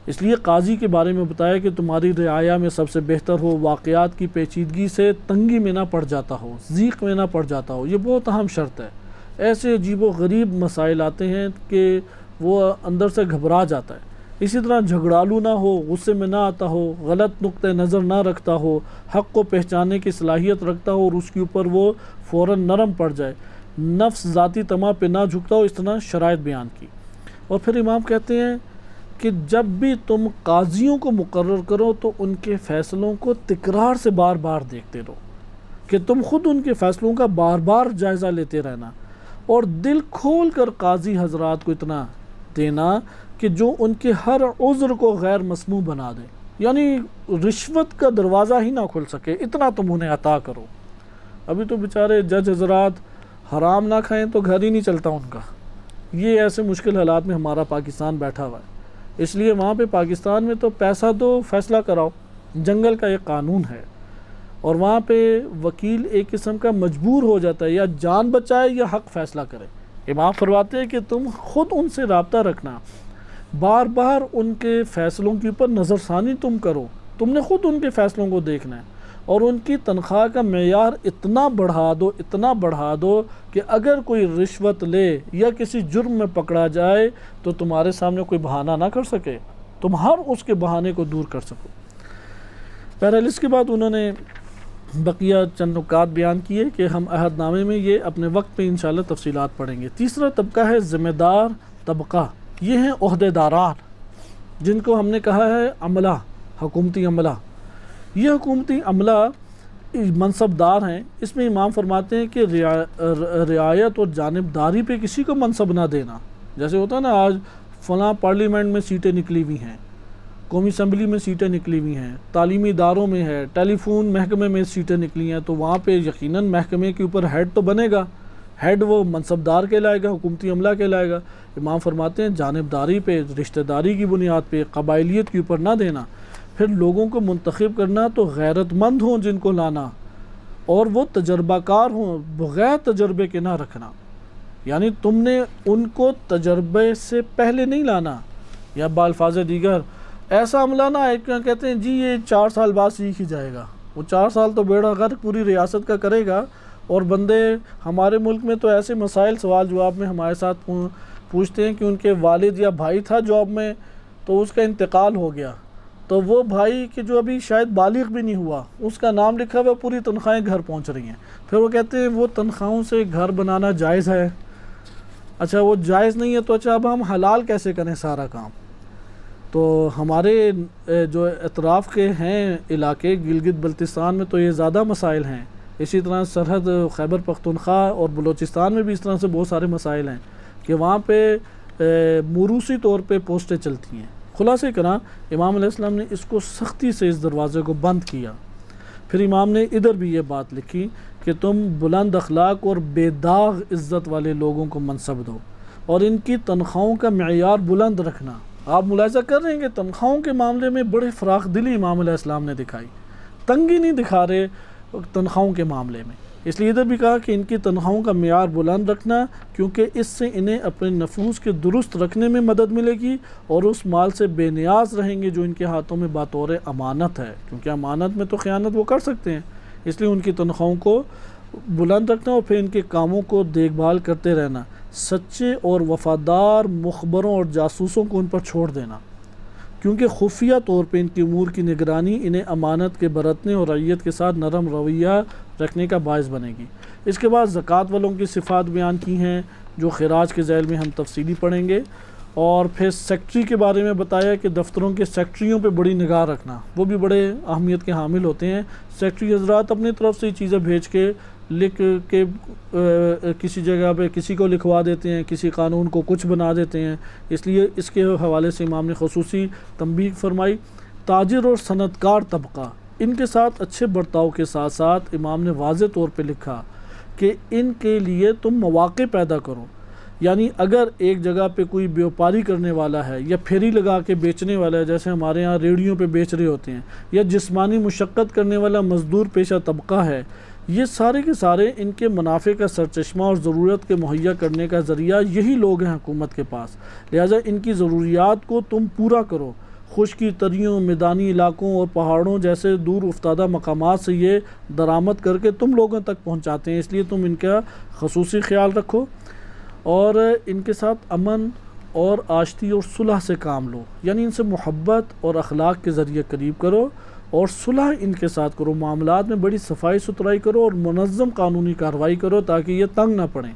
اس لیے قاضی کے بارے میں بتایا کہ تمہاری رعایا میں سب سے بہتر ہو، واقعات کی پیچیدگی سے تنگی میں نہ پڑ جاتا ہو، ضیق میں نہ پڑ جاتا ہو۔ یہ بہت اہم شرط ہے۔ ایسے عجیب و غریب مسائل آتے ہیں کہ وہ اندر سے گھبرا جاتا ہے۔ اسی طرح جھگڑالو نہ ہو، غصے میں نہ آتا ہو، غلط نقطہ نظر نہ رکھتا ہو، حق کو پہچاننے کی صلاحیت رکھتا ہو اور اس کے اوپر وہ فوراً نرم پڑ جائے، نفس ذاتی طمع پہ نہ جھکتا ہو، اس طرح شرائط بیان کی۔ اور پھر امام کہتے ہیں کہ جب بھی تم قاضیوں کو مقرر کرو تو ان کے فیصلوں کو تکرار سے بار بار دیکھتے رہو، کہ تم خود ان کے فیصلوں کا بار بار جائزہ لیتے رہنا، اور دل کھول کر قاضی حضرات کو اتنا دینا کہ جو ان کے ہر عذر کو غیر مسموع بنا دے، یعنی رشوت کا دروازہ ہی نہ کھل سکے، اتنا تم انہیں عطا کرو۔ ابھی تو بیچارے جج حضرات حرام نہ کھائیں تو گھر ہی نہیں چلتا ان کا۔ یہ ایسے مشکل حالات میں ہمارا پاکستان بیٹھا ہوا ہے، اس لیے وہاں پہ پاکستان میں تو پیسہ دو فیصلہ کراؤ، جنگل کا ایک قانون ہے، اور وہاں پہ وکیل ایک قسم کا مجبور ہو جاتا ہے، یا جان بچائے یا حق فیصلہ کرے۔ امام فرماتے ہیں کہ تم خود ان سے رابطہ رکھنا، بار بار ان کے فیصلوں کے اوپر نظر ثانی تم کرو، تم نے خود ان کے فیصلوں کو دیکھنا ہے، اور ان کی تنخواہ کا معیار اتنا بڑھا دو کہ اگر کوئی رشوت لے یا کسی جرم میں پکڑا جائے تو تمہارے سامنے کوئی بہانہ نہ کر سکے، تم ہر اس کے بہانے کو دور کر سکو۔ بہرحال اس کے بعد انہوں نے بقیہ چند نکات بیان کیے کہ ہم عہد نامے میں یہ اپنے وقت پہ انشاءاللہ تفصیلات پڑھیں گے۔ تیسرا طبقہ ہے ذمہ دار طبقہ، یہ ہیں عہدیداران جن کو ہم نے کہا ہے عملہ، حکومتی عملہ۔ یہ حکومتی عملہ منصبدار ہیں۔ اس میں امام فرماتے ہیں کہ رعایت اور جانبداری پہ کسی کو منصب نہ دینا۔ جیسے ہوتا ہے نا، آج فلاں پارلیمنٹ میں سیٹیں نکلی ہوئی ہیں، قومی اسمبلی میں سیٹیں نکلی ہوئی ہیں، تعلیمی اداروں میں ہے، ٹیلی فون محکمے میں سیٹیں نکلی ہیں، تو وہاں پہ یقیناً محکمے کے اوپر ہیڈ تو بنے گا، ہیڈ وہ منصبدار کہلائے گا، حکومتی عملہ کہلائے گا۔ امام فرماتے ہیں جانبداری پہ، رشتہ داری کی بنیاد پہ، قبائلیت کے اوپر نہ دینا۔ پھر لوگوں کو منتخب کرنا تو غیرت مند ہوں جن کو لانا، اور وہ تجربہ کار ہوں، بغیر تجربے کے نہ رکھنا۔ یعنی تم نے ان کو تجربے سے پہلے نہیں لانا، یا بالفاظ دیگر ایسا عملہ نہ ہے کہ کہتے ہیں جی یہ 4 سال بعد سیکھ ہی جائے گا۔ وہ 4 سال تو بیڑا غرق پوری ریاست کا کرے گا، اور بندے ہمارے ملک میں تو ایسے مسائل سوال جواب میں ہمارے ساتھ پوچھتے ہیں کہ ان کے والد یا بھائی تھا جاب میں، تو اس کا انتقال ہو گیا، تو وہ بھائی کہ جو ابھی شاید بالغ بھی نہیں ہوا، اس کا نام لکھا ہوا، پوری تنخواہیں گھر پہنچ رہی ہیں۔ پھر وہ کہتے ہیں وہ تنخواہوں سے گھر بنانا جائز ہے۔ اچھا وہ جائز نہیں ہے تو اچھا اب ہم حلال کیسے کریں سارا کام؟ تو ہمارے جو اطراف کے ہیں علاقے گلگت بلتستان میں تو یہ زیادہ مسائل ہیں۔ اسی طرح سرحد خیبر پختونخوا اور بلوچستان میں بھی اس طرح سے بہت سارے مسائل ہیں کہ وہاں پہ موروثی طور پہ پوسٹیں چلتی ہیں۔ خلاصہ کرنا امام علیہ السلام نے اس کو سختی سے اس دروازے کو بند کیا۔ پھر امام نے ادھر بھی یہ بات لکھی کہ تم بلند اخلاق اور بے داغ عزت والے لوگوں کو منصب دو، اور ان کی تنخواہوں کا معیار بلند رکھنا۔ آپ ملاحظہ کر رہے ہیں کہ تنخواہوں کے معاملے میں بڑے فراخ دلی امام علیہ السلام نے دکھائی، تنگی نہیں دکھا رہے تنخواہوں کے معاملے میں۔ اس لیے ادھر بھی کہا کہ ان کی تنخواہوں کا معیار بلند رکھنا، کیونکہ اس سے انہیں اپنے نفوس کے درست رکھنے میں مدد ملے گی، اور اس مال سے بے نیاز رہیں گے جو ان کے ہاتھوں میں بطور امانت ہے، کیونکہ امانت میں تو خیانت وہ کر سکتے ہیں۔ اس لیے ان کی تنخواہوں کو بلند رکھنا، اور پھر ان کے کاموں کو دیکھ بھال کرتے رہنا، سچے اور وفادار مخبروں اور جاسوسوں کو ان پر چھوڑ دینا، کیونکہ خفیہ طور پہ ان کی امور کی نگرانی انہیں امانت کے برتنے اور رعیت کے ساتھ نرم رویہ رکھنے کا باعث بنے گی۔ اس کے بعد زکوٰۃ والوں کی صفات بیان کی ہیں جو خراج کے ذیل میں ہم تفصیلی پڑھیں گے، اور پھر سیکٹری کے بارے میں بتایا کہ دفتروں کے سیکٹریوں پہ بڑی نگاہ رکھنا، وہ بھی بڑے اہمیت کے حامل ہوتے ہیں۔ سیکٹری حضرات اپنی طرف سے چیزیں بھیج کے لکھ کے کسی جگہ پہ کسی کو لکھوا دیتے ہیں، کسی قانون کو کچھ بنا دیتے ہیں، اس لیے اس کے حوالے سے امام نے خصوصی تنبیہ فرمائی۔ تاجر اور صنعت کار طبقہ، ان کے ساتھ اچھے برتاؤ کے ساتھ ساتھ امام نے واضح طور پہ لکھا کہ ان کے لیے تم مواقع پیدا کرو۔ یعنی اگر ایک جگہ پہ کوئی بیوپاری کرنے والا ہے یا پھیری لگا کے بیچنے والا ہے، جیسے ہمارے ہاں ریڑھیوں پہ بیچ رہے ہوتے ہیں، یا جسمانی مشقت کرنے والا مزدور پیشہ طبقہ ہے، یہ سارے کے سارے ان کے منافع کا سرچشمہ اور ضرورت کے مہیا کرنے کا ذریعہ یہی لوگ ہیں حکومت کے پاس، لہٰذا ان کی ضروریات کو تم پورا کرو۔ خشکی تریوں، میدانی علاقوں اور پہاڑوں جیسے دور افتادہ مقامات سے یہ درآمد کر کے تم لوگوں تک پہنچاتے ہیں، اس لیے تم ان کا خصوصی خیال رکھو، اور ان کے ساتھ امن اور آشتی اور صلح سے کام لو، یعنی ان سے محبت اور اخلاق کے ذریعے قریب کرو، اور صلح ان کے ساتھ کرو، معاملات میں بڑی صفائی ستھرائی کرو اور منظم قانونی کارروائی کرو تاکہ یہ تنگ نہ پڑیں۔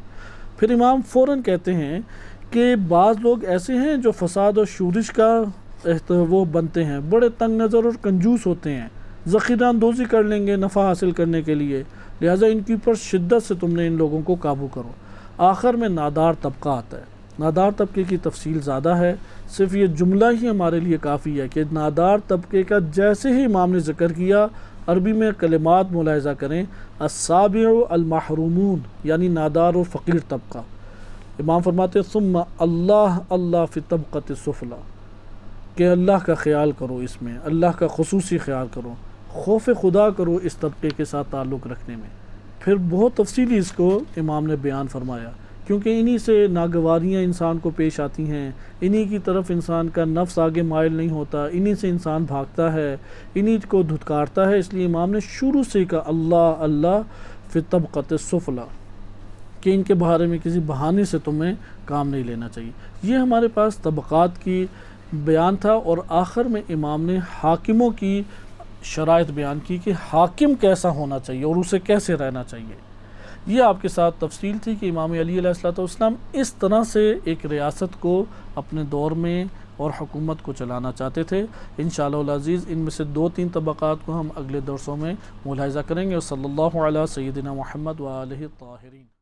پھر امام فوراً کہتے ہیں کہ بعض لوگ ایسے ہیں جو فساد اور شورش کا وہ بنتے ہیں، بڑے تنگ نظر اور کنجوس ہوتے ہیں، ذخیرہ اندوزی کر لیں گے نفع حاصل کرنے کے لیے، لہٰذا ان کے اوپر شدت سے تم نے ان لوگوں کو قابو کرو۔ آخر میں نادار طبقہ آتا ہے۔ نادار طبقے کی تفصیل زیادہ ہے، صرف یہ جملہ ہی ہمارے لیے کافی ہے کہ نادار طبقے کا جیسے ہی امام نے ذکر کیا، عربی میں کلمات ملاحظہ کریں، السابع المحرومون، یعنی نادار و فقیر طبقہ۔ امام فرماتے ثم اللہ اللہ فی طبقۃ السفلی، کہ اللہ کا خیال کرو، اس میں اللہ کا خصوصی خیال کرو، خوف خدا کرو اس طبقے کے ساتھ تعلق رکھنے میں۔ پھر بہت تفصیلی اس کو امام نے بیان فرمایا، کیونکہ انہی سے ناگواریاں انسان کو پیش آتی ہیں، انہی کی طرف انسان کا نفس آگے مائل نہیں ہوتا، انہی سے انسان بھاگتا ہے، انہی کو دھتکارتا ہے، اس لیے امام نے شروع سے کہا اللہ اللہ فی طبقۃ السفلی، کہ ان کے بارے میں کسی بہانے سے تمہیں کام نہیں لینا چاہیے۔ یہ ہمارے پاس طبقات کی بیان تھا، اور آخر میں امام نے حاکموں کی شرائط بیان کی کہ حاکم کیسا ہونا چاہیے اور اسے کیسے رہنا چاہیے۔ یہ آپ کے ساتھ تفصیل تھی کہ امام علی علیہ السلام اس طرح سے ایک ریاست کو اپنے دور میں اور حکومت کو چلانا چاہتے تھے۔ انشاءاللہ العزیز ان میں سے 2-3 طبقات کو ہم اگلے درسوں میں ملاحظہ کریں گے۔ صلی اللہ علیہ سیدنا محمد و آلہ الطاہرین۔